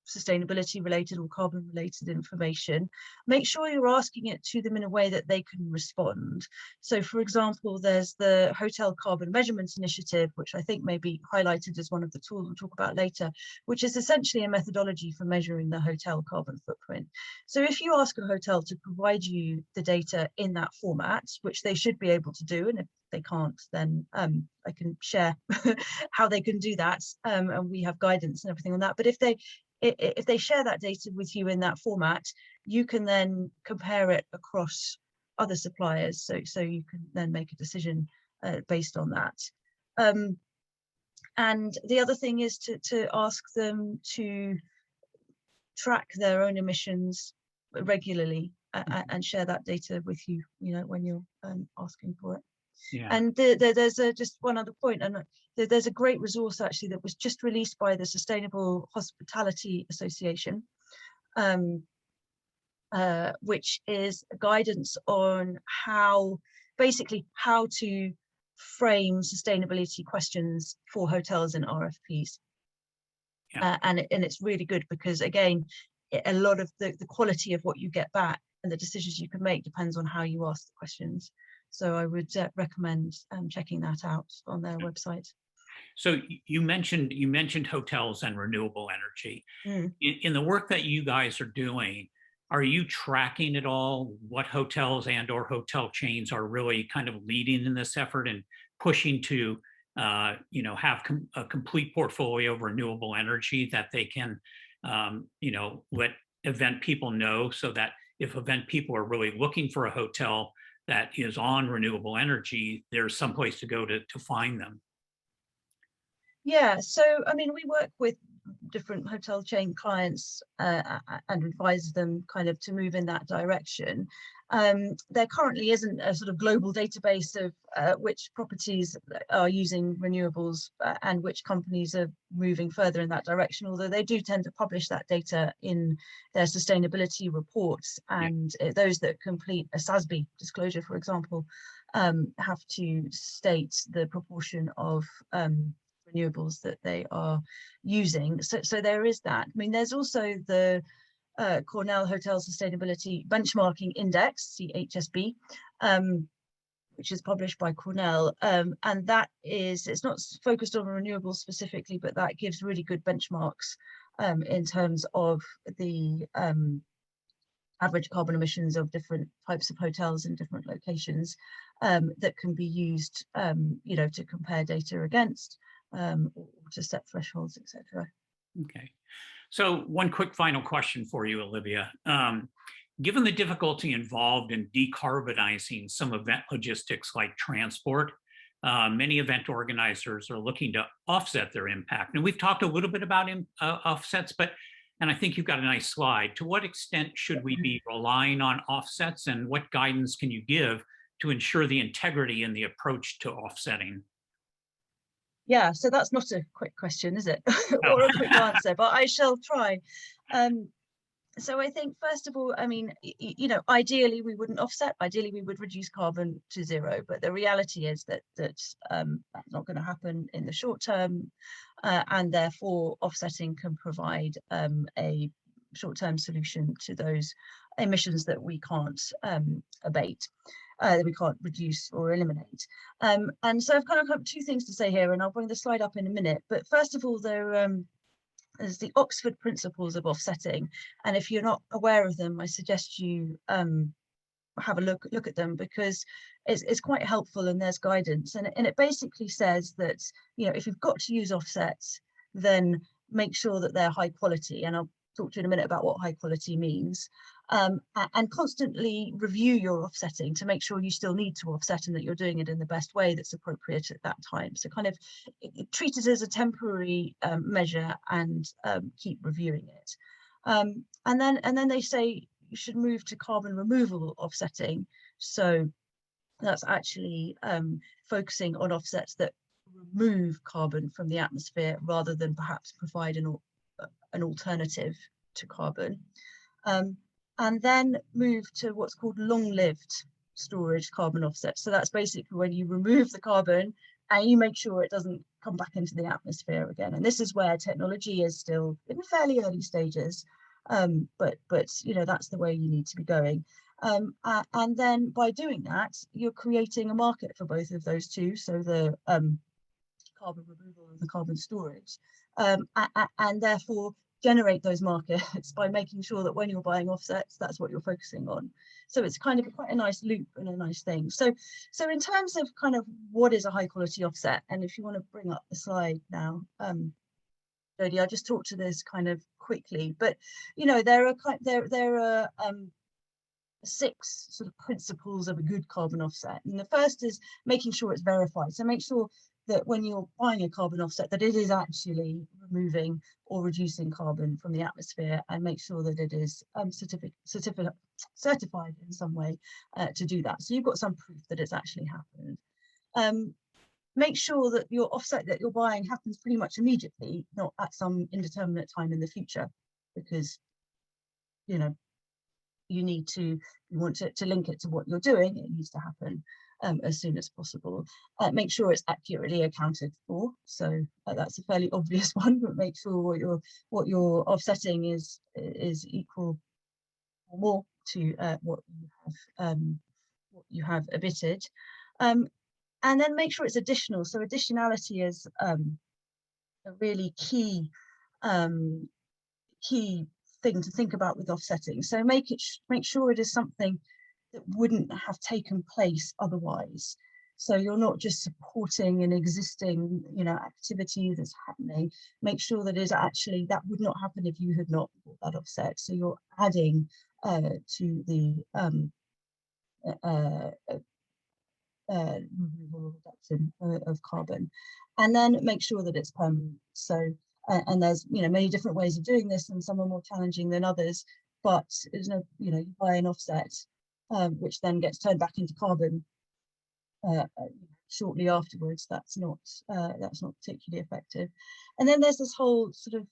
sustainability related or carbon related information, make sure you're asking it to them in a way that they can respond. So for example, there's the Hotel Carbon Measurements Initiative, which I think may be highlighted as one of the tools we'll talk about later, which is essentially a methodology for measuring the hotel carbon footprint. So if you ask a hotel to provide you the data in that format, which they should be able to do, and if they can't, then I can share how they can do that, and we have guidance and everything on that. But if they share that data with you in that format, you can then compare it across other suppliers. So you can then make a decision based on that. And the other thing is to ask them to track their own emissions regularly and share that data with you, when you're asking for it. Yeah. And there's just one other point, and there's a great resource actually that was just released by the Sustainable Hospitality Association, which is guidance on basically how to frame sustainability questions for hotels and RFPs. Yeah. And it's really good because, again, a lot of the quality of what you get back and the decisions you can make depends on how you ask the questions. So I would recommend checking that out on their website. So you mentioned hotels and renewable energy. In the work that you guys are doing, are you tracking at all what hotels and or hotel chains are really kind of leading in this effort and pushing to have a complete portfolio of renewable energy that they can let event people know, so that if event people are really looking for a hotel that is on renewable energy, there's some place to go to find them? Yeah, so I mean, we work with different hotel chain clients and advise them kind of to move in that direction. There currently isn't a sort of global database of which properties are using renewables and which companies are moving further in that direction, although they do tend to publish that data in their sustainability reports, and those that complete a SASB disclosure, for example, have to state the proportion of renewables that they are using. So there is that. I mean, there's also the Cornell Hotel Sustainability Benchmarking Index, CHSB, which is published by Cornell, and it's not focused on renewables specifically, but that gives really good benchmarks in terms of the average carbon emissions of different types of hotels in different locations that can be used, to compare data against, or to set thresholds, etc. Okay. So one quick final question for you, Olivia. Given the difficulty involved in decarbonizing some event logistics like transport, many event organizers are looking to offset their impact. And we've talked a little bit about offsets, and I think you've got a nice slide. To what extent should we be relying on offsets, and what guidance can you give to ensure the integrity in the approach to offsetting? Yeah, so that's not a quick question, is it? Or a quick answer, but I shall try. So I think, first of all, I mean, ideally we wouldn't offset. Ideally we would reduce carbon to zero, but the reality is that that's not going to happen in the short term, and therefore offsetting can provide a short-term solution to those emissions that we can't abate, that we can't reduce or eliminate. And so I've kind of got two things to say here, and I'll bring the slide up in a minute. But first of all, there's the Oxford Principles of Offsetting, and if you're not aware of them, I suggest you have a look at them, because it's quite helpful, and there's guidance, and it basically says that if you've got to use offsets, then make sure that they're high quality, and I'll talk to you in a minute about what high quality means, and constantly review your offsetting to make sure you still need to offset and that you're doing it in the best way that's appropriate at that time. So kind of treat it as a temporary measure, and keep reviewing it. And then they say you should move to carbon removal offsetting. So that's actually focusing on offsets that remove carbon from the atmosphere rather than perhaps provide an alternative to carbon. And then move to what's called long-lived storage carbon offsets. So that's basically when you remove the carbon and you make sure it doesn't come back into the atmosphere again. And this is where technology is still in fairly early stages, but that's the way you need to be going. And then by doing that, you're creating a market for both of those two. So the carbon removal and the carbon storage, and therefore generate those markets by making sure that when you're buying offsets, that's what you're focusing on. So it's kind of quite a nice loop and a nice thing. So in terms of kind of what is a high quality offset, and if you want to bring up the slide now, Jodie, I'll just talk to this kind of quickly, but there are 6 sort of principles of a good carbon offset. And the first is making sure it's verified. So make sure that when you're buying a carbon offset, that it is actually removing or reducing carbon from the atmosphere, and make sure that it is certified in some way to do that. So you've got some proof that it's actually happened. Make sure that your offset that you're buying happens pretty much immediately, not at some indeterminate time in the future, because you know you want to link it to what you're doing. It needs to happen as soon as possible. Make sure it's accurately accounted for. So that's a fairly obvious one, but make sure what you're offsetting is equal or more to what you have emitted. And then make sure it's additional. So additionality is a really key thing to think about with offsetting. So make sure it is something that wouldn't have taken place otherwise. So you're not just supporting an existing, activity that's happening. Make sure that is actually, that would not happen if you had not bought that offset. So you're adding to the removal or reduction of carbon, and then make sure that it's permanent. So and there's many different ways of doing this, and some are more challenging than others, but there's no, you buy an offset which then gets turned back into carbon shortly afterwards. That's not particularly effective. And then there's this whole sort of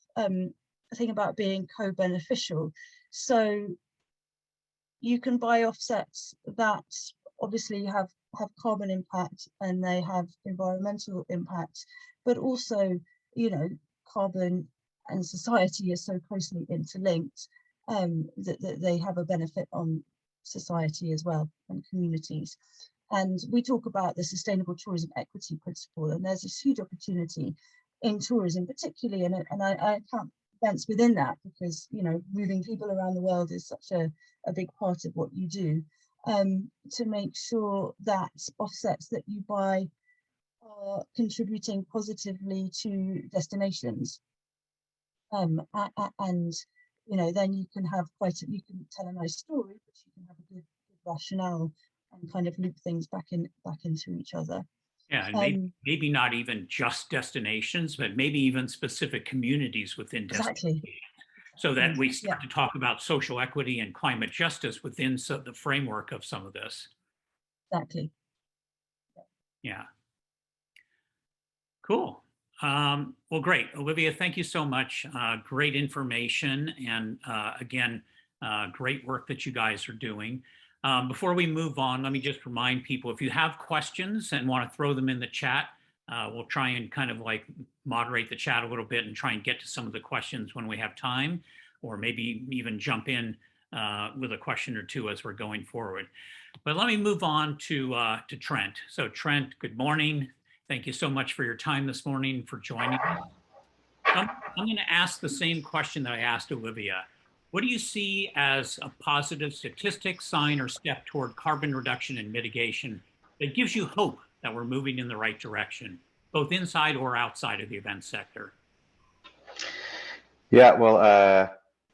thing about being co-beneficial. So you can buy offsets that obviously have carbon impact and they have environmental impact, but also, carbon and society is so closely interlinked that they have a benefit on society as well and communities. And we talk about the sustainable tourism equity principle, and there's this huge opportunity in tourism particularly, and I count events within that, because moving people around the world is such a big part of what you do, to make sure that offsets that you buy are contributing positively to destinations, and then you can have you can tell a nice story, but you can have a good rationale and kind of loop things back into each other. Yeah, and maybe not even just destinations, but maybe even specific communities within destinations. Exactly. So that we start to talk about social equity and climate justice within the framework of some of this. Exactly. Yeah. Cool. Well, great. Olivia, thank you so much. Great information. And again, great work that you guys are doing. Before we move on, let me just remind people, if you have questions and want to throw them in the chat, we'll try and kind of like moderate the chat a little bit and try and get to some of the questions when we have time, or maybe even jump in with a question or two as we're going forward. But let me move on to Trent. So Trent, good morning. Thank you so much for your time this morning, for joining us. I'm going to ask the same question that I asked Olivia. What do you see as a positive statistic, sign, or step toward carbon reduction and mitigation that gives you hope that we're moving in the right direction, both inside or outside of the event sector? Yeah, well,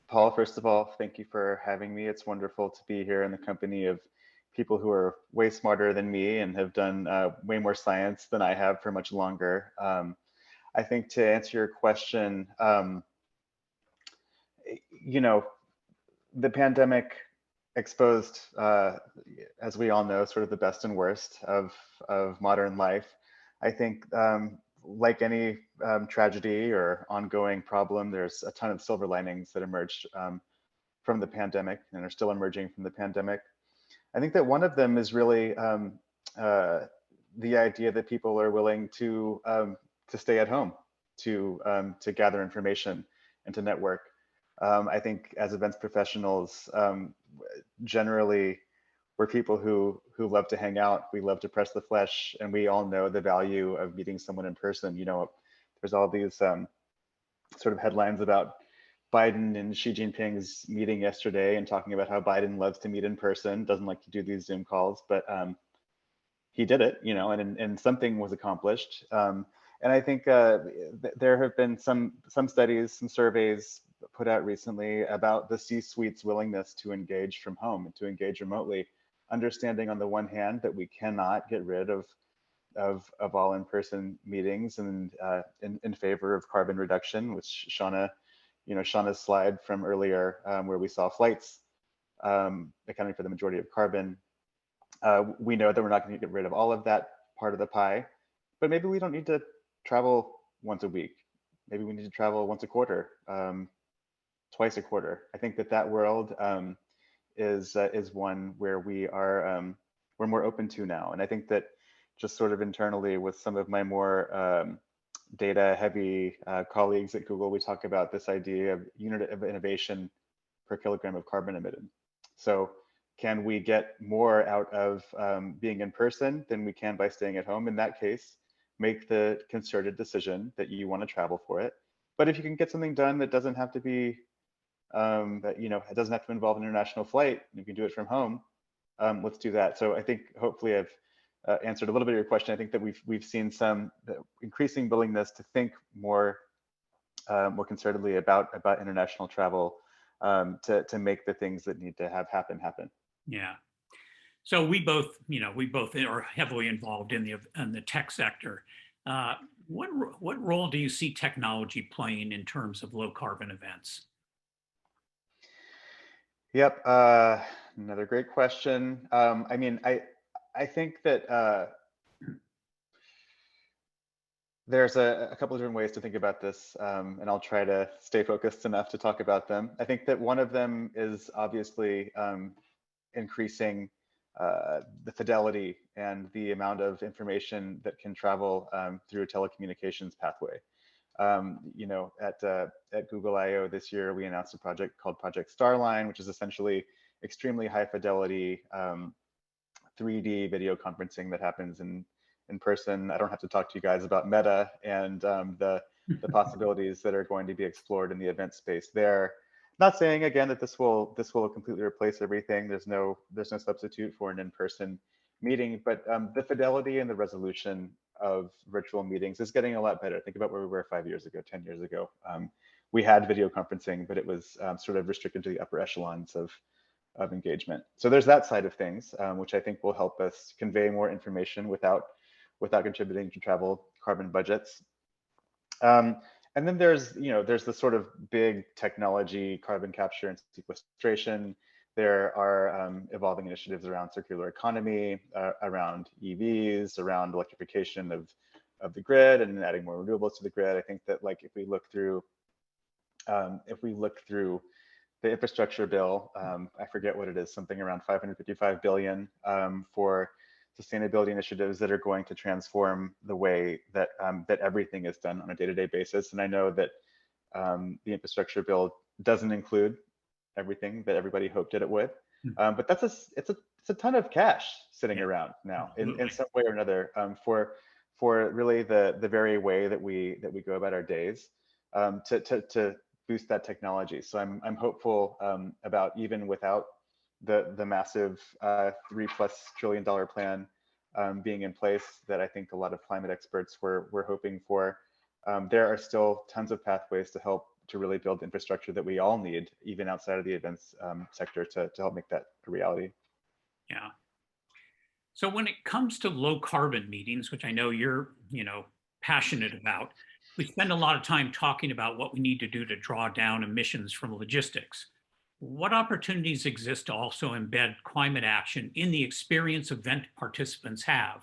Paul, first of all, thank you for having me. It's wonderful to be here in the company of people who are way smarter than me and have done way more science than I have for much longer. I think to answer your question, the pandemic exposed, as we all know, sort of the best and worst of modern life. I think like any tragedy or ongoing problem, there's a ton of silver linings that emerged from the pandemic and are still emerging from the pandemic. I think that one of them is really the idea that people are willing to stay at home, to gather information and to network. I think as events professionals, generally, we're people who love to hang out. We love to press the flesh, and we all know the value of meeting someone in person. There's all these sort of headlines about Biden and Xi Jinping's meeting yesterday and talking about how Biden loves to meet in person, doesn't like to do these Zoom calls, but he did it, and something was accomplished. And I think there have been some studies, some surveys put out recently about the C-suite's willingness to engage from home and to engage remotely, understanding on the one hand that we cannot get rid of of all in-person meetings and in favor of carbon reduction, which Shauna's slide from earlier, where we saw flights accounting for the majority of carbon. We know that we're not going to get rid of all of that part of the pie, but maybe we don't need to travel once a week. Maybe we need to travel once a quarter, twice a quarter. I think that world is one where we're more open to now. And I think that just sort of internally with some of my more data heavy colleagues at Google, we talk about this idea of unit of innovation per kilogram of carbon emitted. So can we get more out of being in person than we can by staying at home? In that case, make the concerted decision that you want to travel for it. But if you can get something done that doesn't have to be, it doesn't have to involve an international flight, you can do it from home, let's do that. So I think hopefully I've answered a little bit of your question. I think that we've seen some increasing willingness to think more concertedly about international travel to make the things that need to happen. Yeah. So we both are heavily involved in the tech sector. What role do you see technology playing in terms of low carbon events? Yep, another great question. I mean, I think that there's a couple of different ways to think about this, and I'll try to stay focused enough to talk about them. I think that one of them is obviously increasing the fidelity and the amount of information that can travel through a telecommunications pathway. At Google I/O this year, we announced a project called Project Starline, which is essentially extremely high fidelity 3D video conferencing that happens in person. I don't have to talk to you guys about Meta and the possibilities that are going to be explored in the event space there. Not saying again that this will completely replace everything. There's no substitute for an in-person meeting, but the fidelity and the resolution of virtual meetings is getting a lot better. Think about where we were 5 years ago, 10 years ago. We had video conferencing, but it was sort of restricted to the upper echelons of engagement. So there's that side of things, which I think will help us convey more information without contributing to travel carbon budgets. And then there's the sort of big technology, carbon capture and sequestration. There are evolving initiatives around circular economy, around EVs, around electrification of the grid and adding more renewables to the grid. I think that if we look through the infrastructure bill, I forget what it is, something around 555 billion for sustainability initiatives that are going to transform the way that that everything is done on a day-to-day basis. And I know that the infrastructure bill doesn't include everything that everybody hoped that it would, but it's a ton of cash sitting around now in some way or another for really the very way that we go about our days to boost that technology. So I'm hopeful about, even without the massive $3+ trillion plan being in place that I think a lot of climate experts were hoping for, there are still tons of pathways to help to really build infrastructure that we all need, even outside of the events sector, to help make that a reality. Yeah. So when it comes to low carbon meetings, which I know you're passionate about, we spend a lot of time talking about what we need to do to draw down emissions from logistics. What opportunities exist to also embed climate action in the experience event participants have?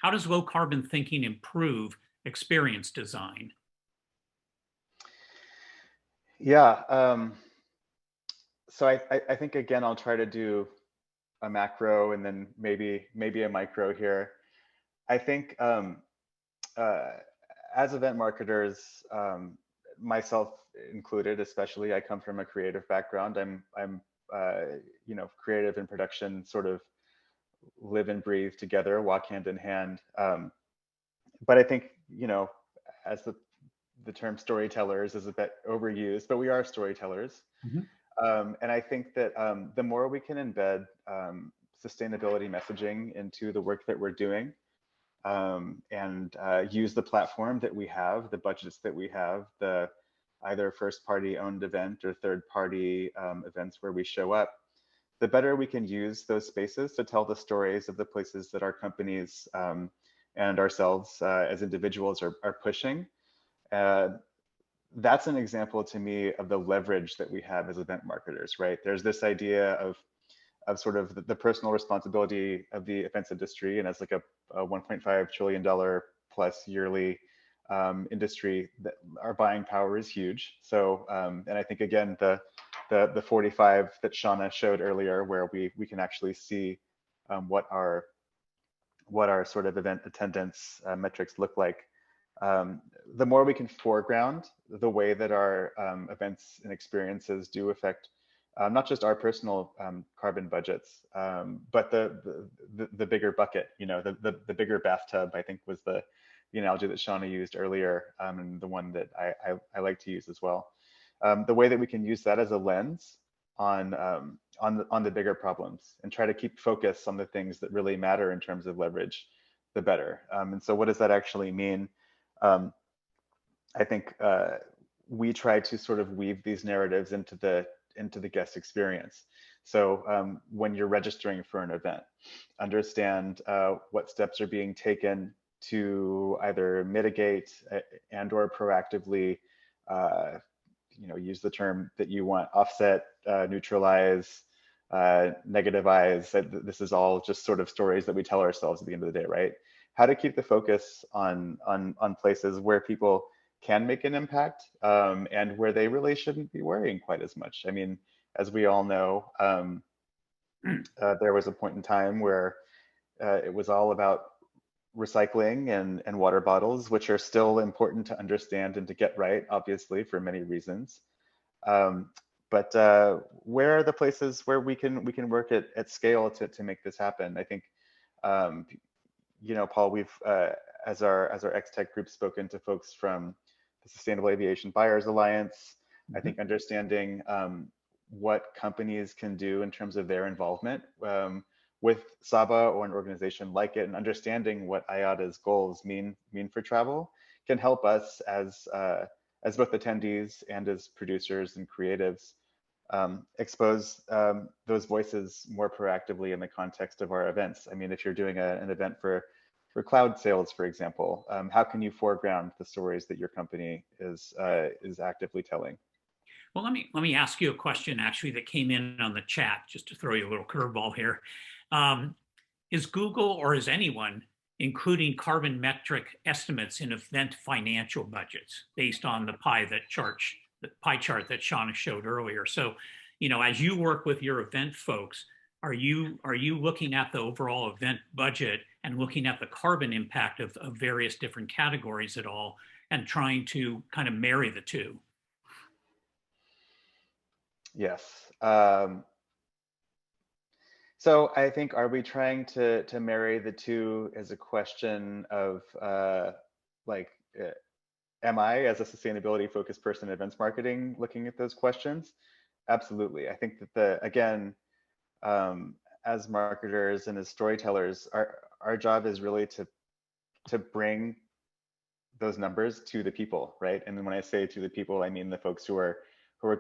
How does low carbon thinking improve experience design? Yeah, so I think, again, I'll try to do a macro and then maybe a micro here. I think as event marketers, myself included, especially, I come from a creative background. I'm creative and production sort of live and breathe together, walk hand in hand. But I think, as the term storytellers is a bit overused, but we are storytellers. Mm-hmm. And I think that the more we can embed sustainability messaging into the work that we're doing, and use the platform that we have, the budgets that we have, the either first party owned event or third party events where we show up, the better we can use those spaces to tell the stories of the places that our companies and ourselves as individuals are pushing. That's an example to me of the leverage that we have as event marketers, right? There's this idea of sort of the personal responsibility of the events industry, and as like a $1.5 trillion plus yearly industry, that our buying power is huge. So, and I think again, the 45 that Shauna showed earlier, where we can actually see what our sort of event attendance metrics look like. The more we can foreground the way that our events and experiences do affect not just our personal carbon budgets, but the bigger bucket, you know, the bigger bathtub, I think was the analogy that Shauna used earlier, and the one that I like to use as well. The way that we can use that as a lens on the bigger problems and try to keep focus on the things that really matter in terms of leverage, the better. And so what does that actually mean? I think we try to sort of weave these narratives into the guest experience. So when you're registering for an event, understand what steps are being taken to either mitigate and or proactively, use the term that you want, offset, neutralize, negativize. This is all just sort of stories that we tell ourselves at the end of the day, right? How to keep the focus on places where people can make an impact, and where they really shouldn't be worrying quite as much. I mean, as we all know, there was a point in time where it was all about recycling and water bottles, which are still important to understand and to get right, obviously, for many reasons. But where are the places where we can work at scale to make this happen? I think, Paul, we've as our X-Tech group spoken to folks from the Sustainable Aviation Buyers Alliance. I think understanding what companies can do in terms of their involvement with SABA or an organization like it, and understanding what IATA's goals mean for travel can help us as both attendees and as producers and creatives expose those voices more proactively in the context of our events. I mean, if you're doing an event for cloud sales, for example, how can you foreground the stories that your company is actively telling? Well, let me ask you a question actually that came in on the chat, just to throw you a little curveball here. Is Google or is anyone including carbon metric estimates in event financial budgets based on the pie chart that Shauna showed earlier? So, as you work with your event folks, are you looking at the overall event budget and looking at the carbon impact of various different categories at all, and trying to kind of marry the two? Yes. So I think, are we trying to marry the two as a question of am I, as a sustainability focused person in events marketing, looking at those questions? Absolutely. I think that again, as marketers and as storytellers, our job is really to bring those numbers to the people, right? And then when I say to the people, I mean the folks who are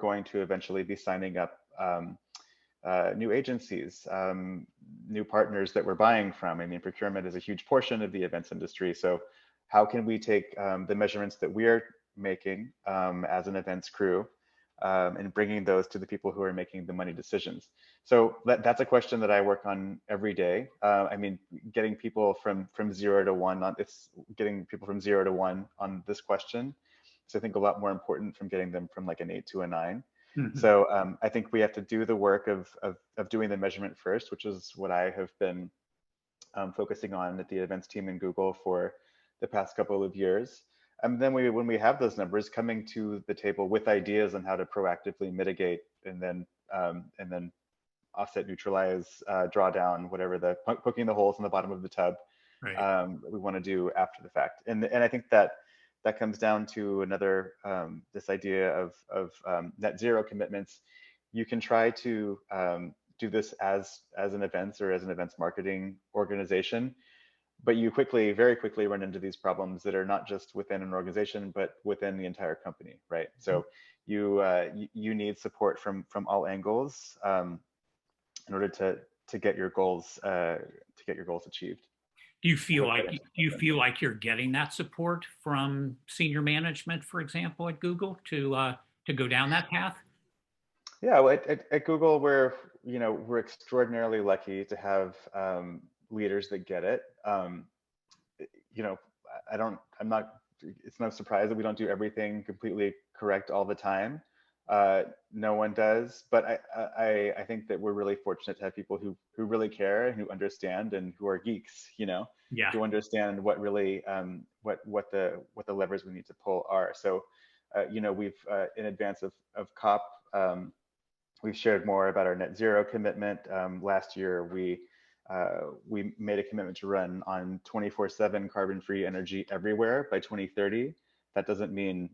going to eventually be signing up new agencies, new partners that we're buying from. I mean, procurement is a huge portion of the events industry. So how can we take the measurements that we're making as an events crew and bringing those to the people who are making the money decisions? So that's a question that I work on every day. I mean, getting people from 0 to 1 on this question. So I think a lot more important from getting them from like an 8 to a 9. Mm-hmm. So I think we have to do the work of doing the measurement first, which is what I have been focusing on at the events team in Google for the past couple of years. And then when we have those numbers, coming to the table with ideas on how to proactively mitigate and then offset, neutralize, draw down, whatever poking the holes in the bottom of the tub, right, we want to do after the fact. And I think that comes down to another, this idea of net zero commitments. You can try to do this as an events or as an events marketing organization, but you very quickly run into these problems that are not just within an organization, but within the entire company, right? So you need support from all angles in order to get your goals achieved. Do you feel like you're getting that support from senior management, for example, at Google to go down that path? Yeah, well, at Google, we're extraordinarily lucky to have leaders that get it. You know, I'm not. It's no surprise that we don't do everything completely correct all the time. No one does, but I think that we're really fortunate to have people who really care and who understand and who are geeks, Yeah. who understand what really what the levers we need to pull are. So, we've in advance of COP, we've shared more about our net zero commitment. Last year, we made a commitment to run on 24/7 carbon-free energy everywhere by 2030. That doesn't mean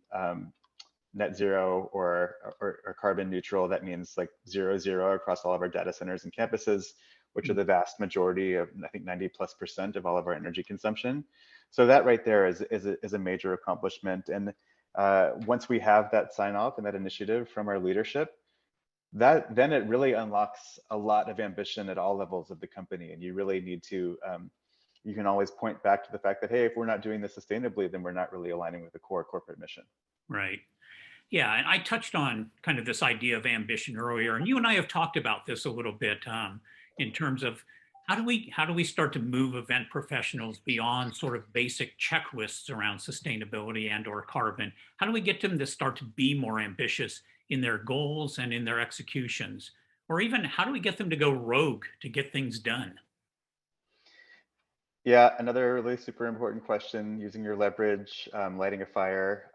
net zero or carbon neutral. That means like 0 across all of our data centers and campuses, which are the vast majority of, I think, 90+% of all of our energy consumption. So that right there is a major accomplishment. And once we have that sign off and that initiative from our leadership, then it really unlocks a lot of ambition at all levels of the company. And you really need to, you can always point back to the fact that, hey, if we're not doing this sustainably, then we're not really aligning with the core corporate mission. Right. Yeah, and I touched on kind of this idea of ambition earlier, and you and I have talked about this a little bit in terms of how do we start to move event professionals beyond sort of basic checklists around sustainability and or carbon? How do we get them to start to be more ambitious in their goals and in their executions? Or even how do we get them to go rogue to get things done? Yeah, another really super important question, using your leverage, lighting a fire.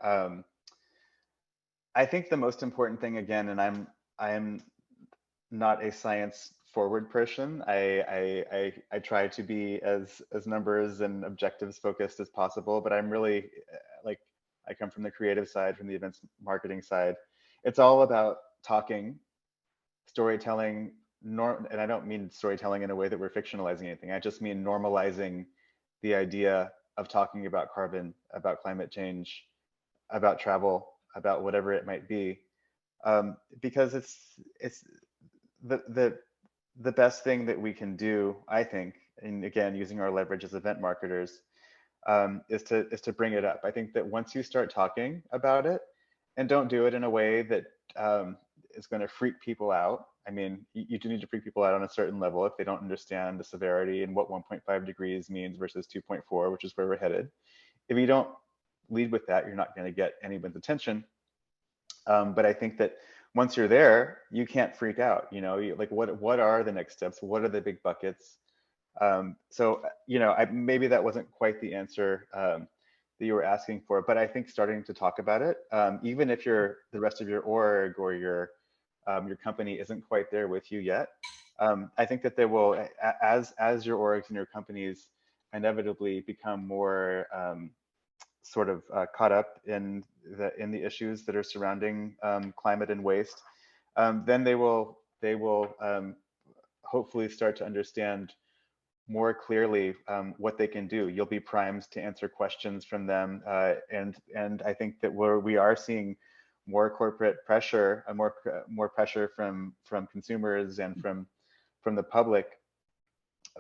I think the most important thing, again, and I am not a science forward person. I try to be as numbers and objectives focused as possible, but I'm really like, I come from the creative side, from the events marketing side. It's all about talking, storytelling, and I don't mean storytelling in a way that we're fictionalizing anything. I just mean normalizing the idea of talking about carbon, about climate change, about travel, about whatever it might be, because it's the best thing that we can do, I think, and again, using our leverage as event marketers, is to bring it up. I think that once you start talking about it, and don't do it in a way that is going to freak people out. I mean, you do need to freak people out on a certain level if they don't understand the severity and what 1.5 degrees means versus 2.4, which is where we're headed. If you don't lead with that, you're not going to get anyone's attention. But I think that once you're there, you can't freak out. Like what are the next steps? What are the big buckets? So maybe that wasn't quite the answer that you were asking for, but I think starting to talk about it, even if the rest of your org or your company isn't quite there with you yet, I think that they will, as your orgs and your companies inevitably become more sort of caught up in the issues that are surrounding climate and waste, then they will hopefully start to understand more clearly what they can do. You'll be primed to answer questions from them, and I think that we are seeing more corporate pressure, more pressure from consumers and from the public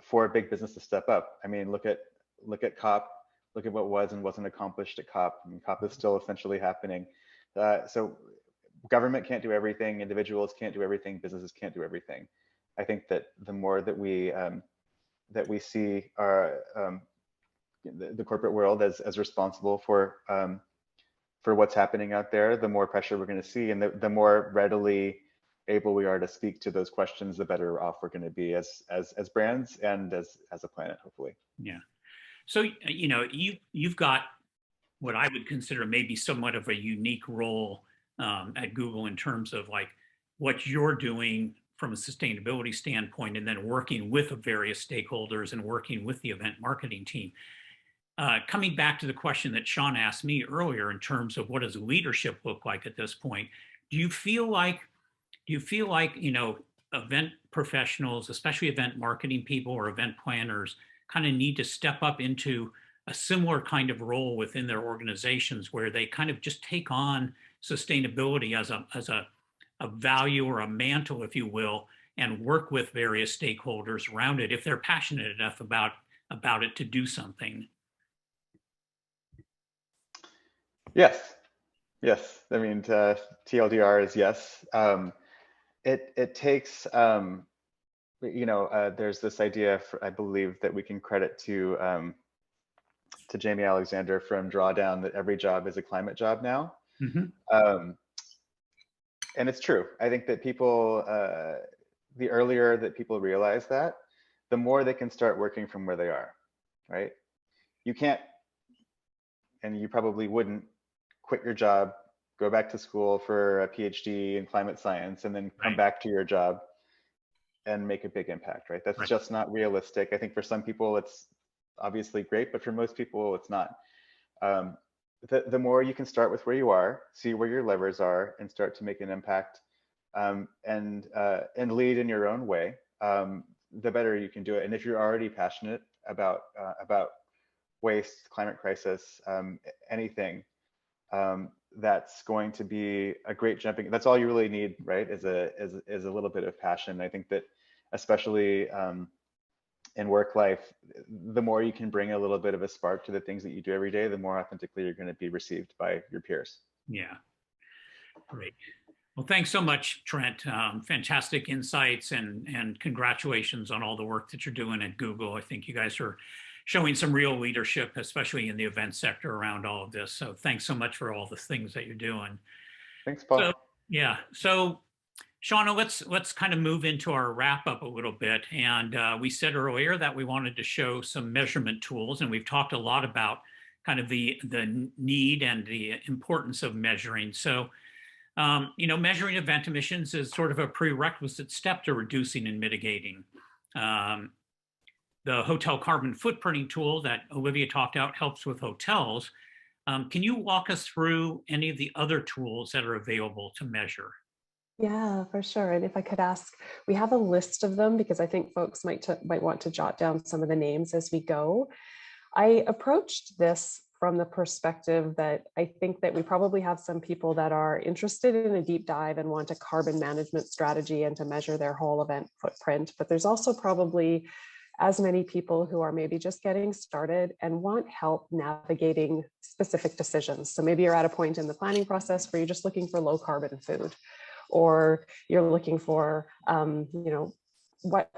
for big business to step up. I mean, look at COP. Look at what was and wasn't accomplished at COP. I mean, COP is still essentially happening. So government can't do everything. Individuals can't do everything. Businesses can't do everything. I think that the more that we see our the corporate world as responsible for what's happening out there, the more pressure we're going to see, and the more readily able we are to speak to those questions, the better off we're going to be as brands and as a planet, hopefully. Yeah. So, you've got what I would consider maybe somewhat of a unique role at Google in terms of like what you're doing from a sustainability standpoint, and then working with the various stakeholders and working with the event marketing team. Coming back to the question that Sean asked me earlier in terms of what does leadership look like at this point, do you feel like event professionals, especially event marketing people or event planners, kind of need to step up into a similar kind of role within their organizations where they kind of just take on sustainability as a value or a mantle, if you will, and work with various stakeholders around it if they're passionate enough about about it to do something? Yes. Yes. I mean, TLDR is yes. It takes, there's this idea, I believe, that we can credit to Jamie Alexander from Drawdown, that every job is a climate job now. Mm-hmm. And it's true. I think that people, the earlier that people realize that, the more they can start working from where they are, right? You can't, and you probably wouldn't, quit your job, go back to school for a PhD in climate science, and then come back to your job and make a big impact, right? That's just not realistic. I think for some people it's obviously great, but for most people it's not. The more you can start with where you are, see where your levers are, and start to make an impact, and lead in your own way, the better you can do it. And if you're already passionate about waste, climate crisis, anything, that's going to be a great jumping. That's all you really need, right? Is a little bit of passion. I think that especially in work life, the more you can bring a little bit of a spark to the things that you do every day, the more authentically you're going to be received by your peers. Yeah, great. Well, thanks so much, Trent. Fantastic insights, and congratulations on all the work that you're doing at Google. I think you guys are showing some real leadership, especially in the event sector around all of this. So thanks so much for all the things that you're doing. Thanks, Paul. So, yeah. So Shauna, let's kind of move into our wrap up a little bit. And we said earlier that we wanted to show some measurement tools, and we've talked a lot about kind of the need and the importance of measuring. So, measuring event emissions is sort of a prerequisite step to reducing and mitigating. The hotel carbon footprinting tool that Olivia talked about helps with hotels. Can you walk us through any of the other tools that are available to measure? Yeah, for sure. And if I could ask, we have a list of them because I think folks might want to jot down some of the names as we go. I approached this from the perspective that I think that we probably have some people that are interested in a deep dive and want a carbon management strategy and to measure their whole event footprint. But there's also probably as many people who are maybe just getting started and want help navigating specific decisions. So maybe you're at a point in the planning process where you're just looking for low carbon food, or you're looking for, what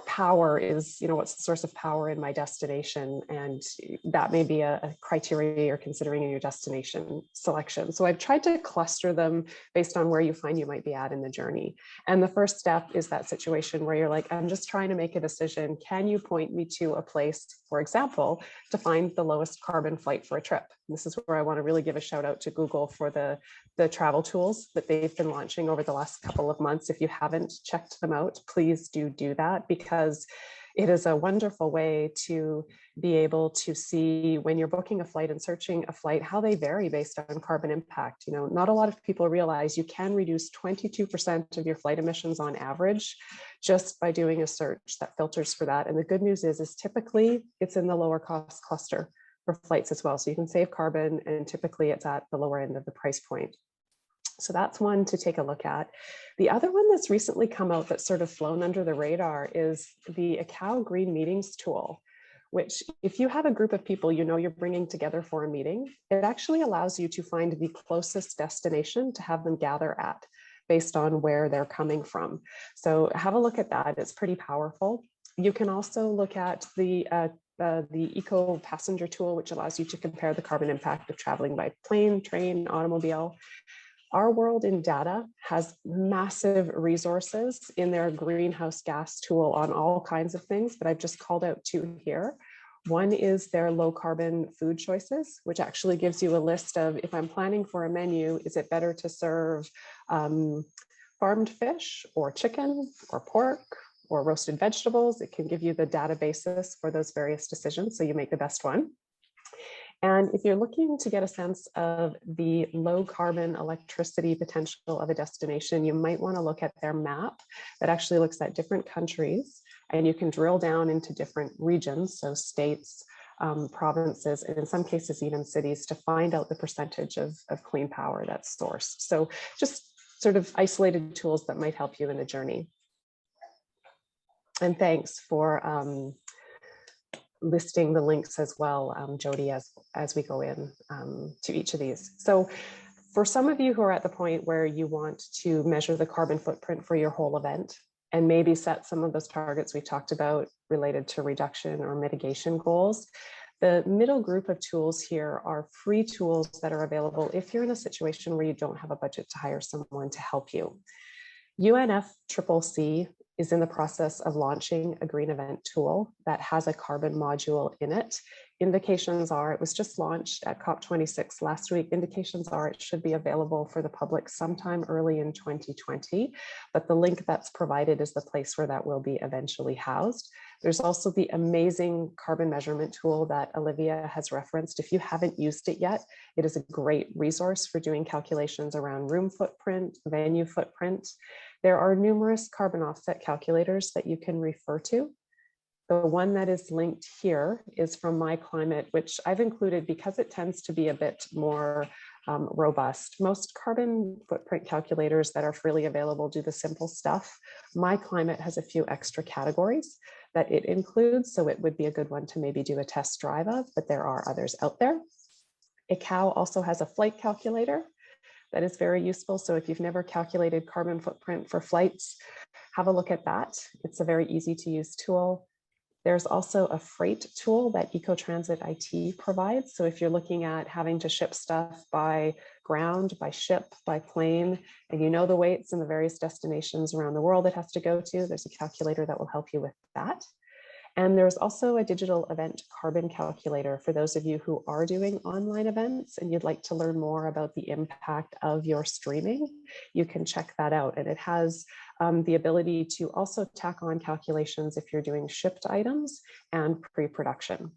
power is, what's the source of power in my destination? And that may be a criteria you're considering in your destination selection. So I've tried to cluster them based on where you find you might be at in the journey. And the first step is that situation where you're like, I'm just trying to make a decision. Can you point me to a place, for example, to find the lowest carbon flight for a trip? And this is where I want to really give a shout out to Google for the travel tools that they've been launching over the last couple of months. If you haven't checked them out, please do that, because it is a wonderful way to be able to see when you're booking a flight and searching a flight, how they vary based on carbon impact. Not a lot of people realize you can reduce 22% of your flight emissions on average just by doing a search that filters for that. And the good news is typically it's in the lower cost cluster for flights as well. So you can save carbon, and typically it's at the lower end of the price point. So that's one to take a look at. The other one that's recently come out that's sort of flown under the radar is the ICAO Green Meetings tool, which if you have a group of people you're bringing together for a meeting, it actually allows you to find the closest destination to have them gather at based on where they're coming from. So have a look at that. It's pretty powerful. You can also look at the Eco Passenger tool, which allows you to compare the carbon impact of traveling by plane, train, automobile. Our World in Data has massive resources in their greenhouse gas tool on all kinds of things, but I've just called out two here. One is their low carbon food choices, which actually gives you a list of, if I'm planning for a menu, is it better to serve farmed fish or chicken or pork or roasted vegetables? It can give you the data basis for those various decisions, so you make the best one. And if you're looking to get a sense of the low carbon electricity potential of a destination, you might want to look at their map that actually looks at different countries, and you can drill down into different regions, so states, provinces, and in some cases even cities, to find out the percentage of clean power that's sourced. So just sort of isolated tools that might help you in the journey. And thanks for listing the links as well, Jody, as we go in to each of these. So for some of you who are at the point where you want to measure the carbon footprint for your whole event and maybe set some of those targets we talked about related to reduction or mitigation goals, the middle group of tools here are free tools that are available if you're in a situation where you don't have a budget to hire someone to help you. UNFCCC is in the process of launching a green event tool that has a carbon module in it. Indications are, it was just launched at COP26 last week. Indications are it should be available for the public sometime early in 2020, but the link that's provided is the place where that will be eventually housed. There's also the amazing carbon measurement tool that Olivia has referenced. If you haven't used it yet, it is a great resource for doing calculations around room footprint, venue footprint. There are numerous carbon offset calculators that you can refer to. The one that is linked here is from My Climate, which I've included because it tends to be a bit more robust. Most carbon footprint calculators that are freely available do the simple stuff. My Climate has a few extra categories that it includes, so it would be a good one to maybe do a test drive of, but there are others out there. ICAO also has a flight calculator that is very useful. So if you've never calculated carbon footprint for flights, have a look at that. It's a very easy to use tool. There's also a freight tool that Ecotransit IT provides. So if you're looking at having to ship stuff by ground, by ship, by plane, and you know the weights and the various destinations around the world it has to go to, there's a calculator that will help you with that. And there's also a digital event carbon calculator for those of you who are doing online events and you'd like to learn more about the impact of your streaming. You can check that out. And it has the ability to also tack on calculations if you're doing shipped items and pre-production.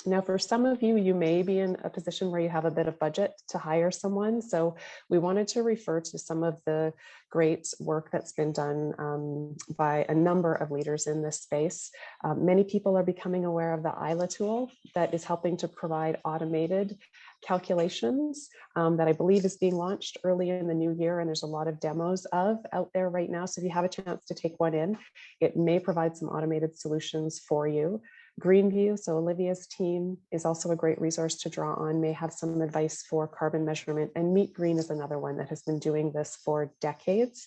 Now, for some of you, you may be in a position where you have a bit of budget to hire someone. So we wanted to refer to some of the great work that's been done by a number of leaders in this space. Many people are becoming aware of the ILA tool that is helping to provide automated calculations that I believe is being launched early in the new year. And there's a lot of demos of out there right now. So if you have a chance to take one in, it may provide some automated solutions for you. Greenview, so Olivia's team, is also a great resource to draw on, may have some advice for carbon measurement. And Meet Green is another one that has been doing this for decades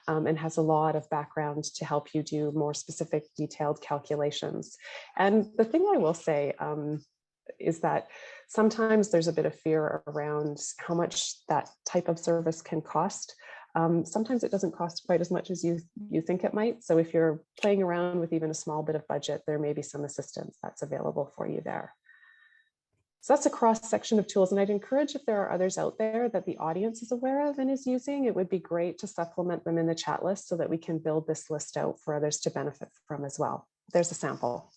and has a lot of background to help you do more specific, detailed calculations. And the thing I will say is that sometimes there's a bit of fear around how much that type of service can cost. Sometimes it doesn't cost quite as much as you think it might. So if you're playing around with even a small bit of budget, there may be some assistance that's available for you there. So that's a cross section of tools. And I'd encourage, if there are others out there that the audience is aware of and is using, it would be great to supplement them in the chat list so that we can build this list out for others to benefit from as well. There's a sample.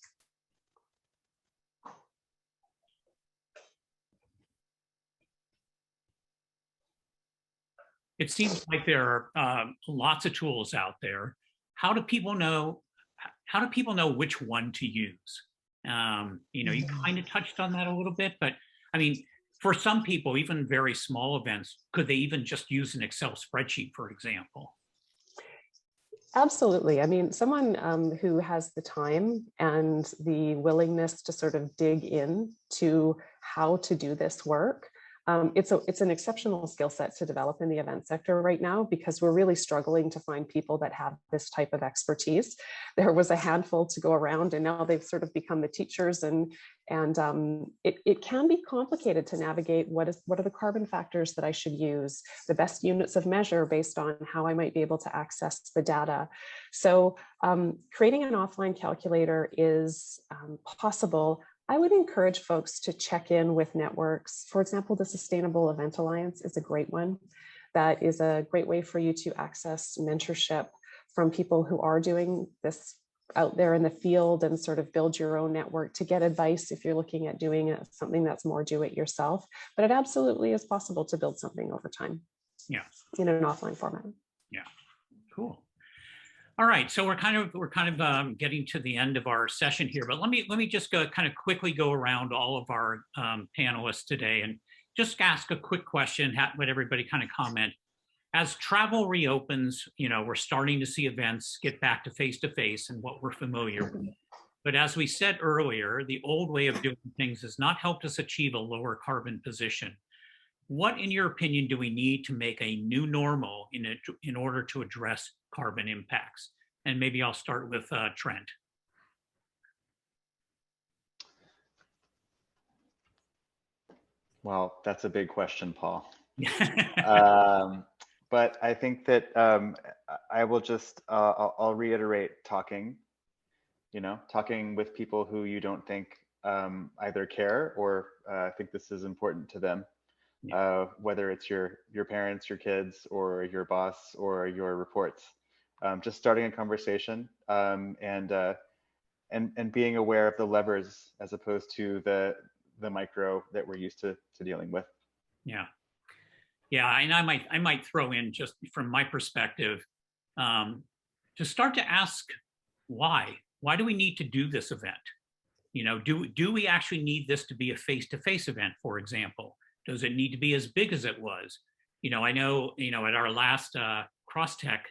It seems like there are lots of tools out there. How do people know which one to use? You know, you kind of touched on that a little bit, but I mean, for some people, even very small events, could they even just use an Excel spreadsheet, for example? Absolutely. I mean, someone who has the time and the willingness to sort of dig in to how to do this work, it's an exceptional skill set to develop in the event sector right now, because we're really struggling to find people that have this type of expertise. There was a handful to go around, and now they've sort of become the teachers, and it can be complicated to navigate what are the carbon factors that I should use, the best units of measure based on how I might be able to access the data. So creating an offline calculator is possible. I would encourage folks to check in with networks. For example, the Sustainable Event Alliance is a great one. That is a great way for you to access mentorship from people who are doing this out there in the field and sort of build your own network to get advice if you're looking at doing something that's more do it yourself. But it absolutely is possible to build something over time. Yeah. In an offline format. Yeah. Cool. All right, so we're kind of getting to the end of our session here, but let me just kind of quickly go around all of our panelists today and just ask a quick question. Let everybody kind of comment. As travel reopens, you know, we're starting to see events get back to face and what we're familiar with. But as we said earlier, the old way of doing things has not helped us achieve a lower carbon position. What, in your opinion, do we need to make a new normal in order to address carbon impacts? And maybe I'll start with Trent. Well, that's a big question, Paul. Yeah. But I think that I will just, I'll reiterate talking with people who you don't think either care or think this is important to them, whether it's your parents, your kids, or your boss, or your reports. Just starting a conversation and being aware of the levers as opposed to the micro that we're used to dealing with. Yeah. Yeah, and I might throw in, just from my perspective, to start to ask why. Why do we need to do this event? Do we actually need this to be a face-to-face event, for example? Does it need to be as big as it was? I know, at our last Crosstech,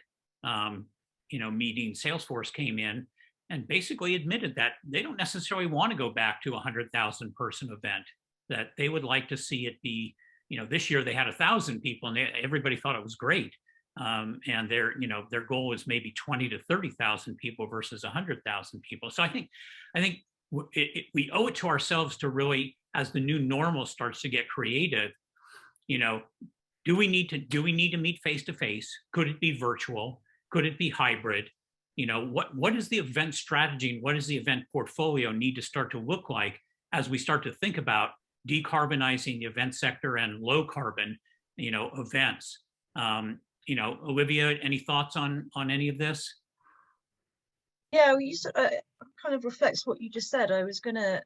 meeting, Salesforce came in and basically admitted that they don't necessarily want to go back to a 100,000 person event, that they would like to see it be, this year they had 1,000 people and everybody thought it was great. And their goal is maybe 20 to 30,000 people versus 100,000 people. So I think we owe it to ourselves to really, as the new normal starts to get creative, do we need to meet face to face? Could it be virtual? Could it be hybrid? What is the event strategy and what does the event portfolio need to start to look like as we start to think about decarbonizing the event sector and low carbon, events? Olivia, any thoughts on any of this? Yeah, kind of reflects what you just said. I was going to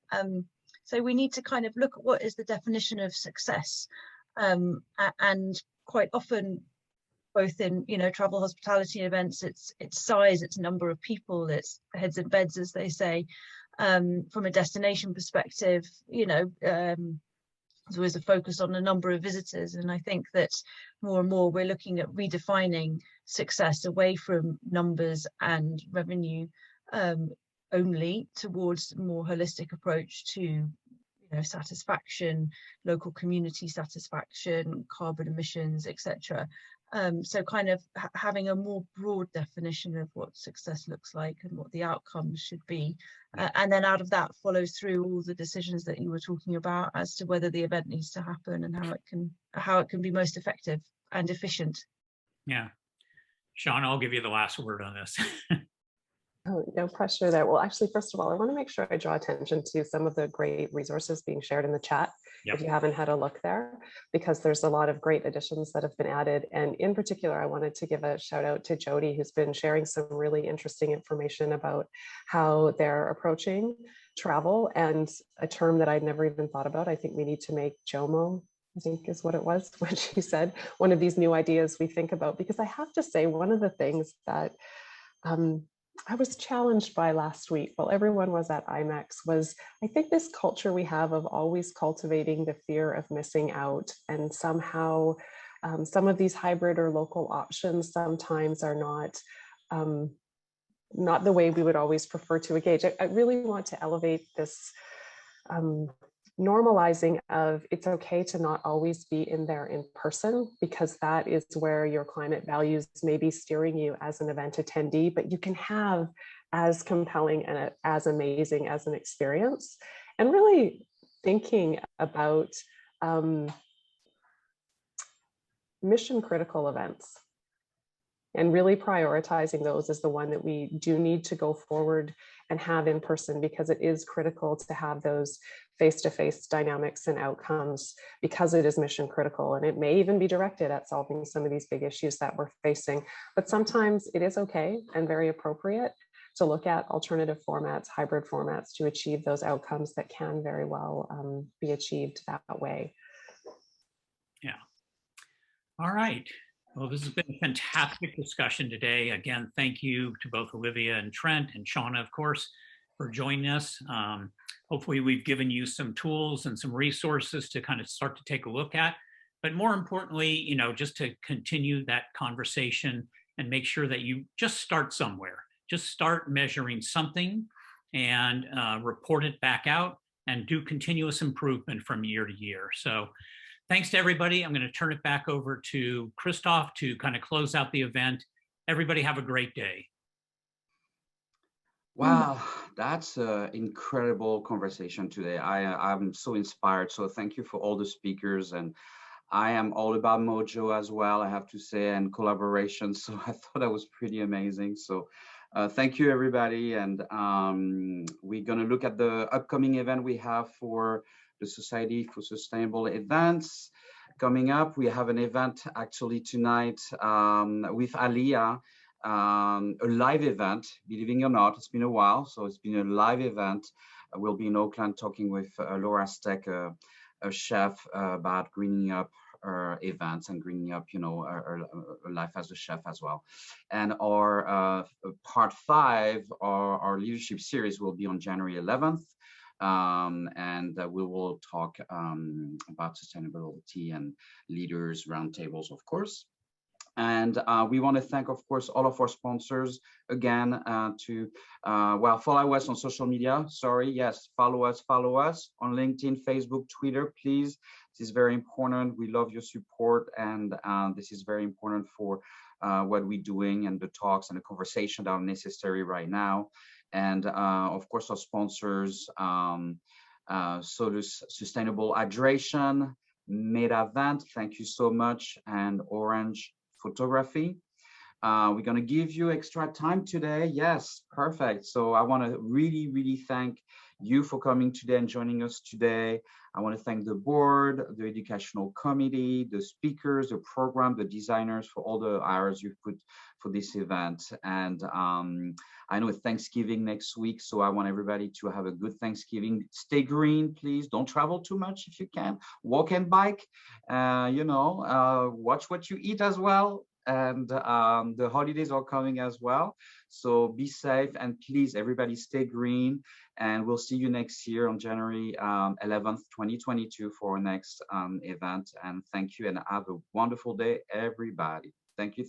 say we need to kind of look at what is the definition of success, and quite often, both in travel, hospitality events, it's size, it's number of people, it's heads and beds, as they say. From a destination perspective, there's always a focus on the number of visitors, and I think that more and more we're looking at redefining success away from numbers and revenue only, towards a more holistic approach to satisfaction, local community satisfaction, carbon emissions, etc. So kind of having a more broad definition of what success looks like and what the outcomes should be. And then out of that follows through all the decisions that you were talking about as to whether the event needs to happen and how it can be most effective and efficient. Yeah. Sean, I'll give you the last word on this. Oh, no pressure there. Well, actually, first of all, I want to make sure I draw attention to some of the great resources being shared in the chat. Yep. If you haven't had a look there, because there's a lot of great additions that have been added. And in particular, I wanted to give a shout out to Jody, who's been sharing some really interesting information about how they're approaching travel, and a term that I'd never even thought about. I think we need to make JOMO, I think is what it was, when she said, one of these new ideas we think about, because I have to say, one of the things that I was challenged by last week while everyone was at IMEX was, I think, this culture we have of always cultivating the fear of missing out, and somehow some of these hybrid or local options sometimes are not the way we would always prefer to engage. I really want to elevate this normalizing of it's okay to not always be in there in person, because that is where your climate values may be steering you as an event attendee, but you can have as compelling and as amazing as an experience. And really thinking about mission critical events and really prioritizing those as the one that we do need to go forward and have in person, because it is critical to have those face-to-face dynamics and outcomes, because it is mission critical, and it may even be directed at solving some of these big issues that we're facing. But sometimes it is okay and very appropriate to look at alternative formats, hybrid formats, to achieve those outcomes that can very well be achieved that way. Yeah. All right. Well, this has been a fantastic discussion today. Again, thank you to both Olivia and Trent, and Shauna, of course, for joining us. Hopefully we've given you some tools and some resources to kind of start to take a look at, but more importantly, just to continue that conversation and make sure that you just start somewhere, just start measuring something and report it back out and do continuous improvement from year to year. So thanks to everybody. I'm going to turn it back over to Christoph to kind of close out the event. Everybody have a great day. Wow, that's an incredible conversation today. I'm so inspired. So thank you for all the speakers. And I am all about Mojo as well, I have to say, and collaboration. So I thought that was pretty amazing. So thank you, everybody. And we're going to look at the upcoming event we have for the Society for Sustainable Events coming up. We have an event actually tonight with Aliyah. A live event, believing it or not, it's been a while, so it's been a live event. We'll be in Oakland talking with Laura Steck, a chef, about greening up events and greening up, you know, our life as a chef as well. And our part 5, our leadership series, will be on January 11th. And we will talk about sustainability and leaders roundtables, of course. And we want to thank, of course, all of our sponsors again well, follow us on social media. Sorry, yes, follow us on LinkedIn, Facebook, Twitter, please. This is very important. We love your support, and this is very important for what we're doing and the talks and the conversation that are necessary right now. And of course, our sponsors, Solus Sustainable Hydration, Metavent, thank you so much, and Orange Photography. We're going to give you extra time today. Yes, perfect. So I want to really thank you for coming today and joining us today. I want to thank the board, the educational committee, the speakers, the program, the designers for all the hours you've put for this event. And I know it's Thanksgiving next week, so I want everybody to have a good Thanksgiving. Stay green, please. Don't travel too much if you can. Walk and bike, watch what you eat as well. And the holidays are coming as well. So be safe, and please, everybody, stay green. And we'll see you next year on January 11th, 2022 for our next event. And thank you, and have a wonderful day, everybody. Thank you.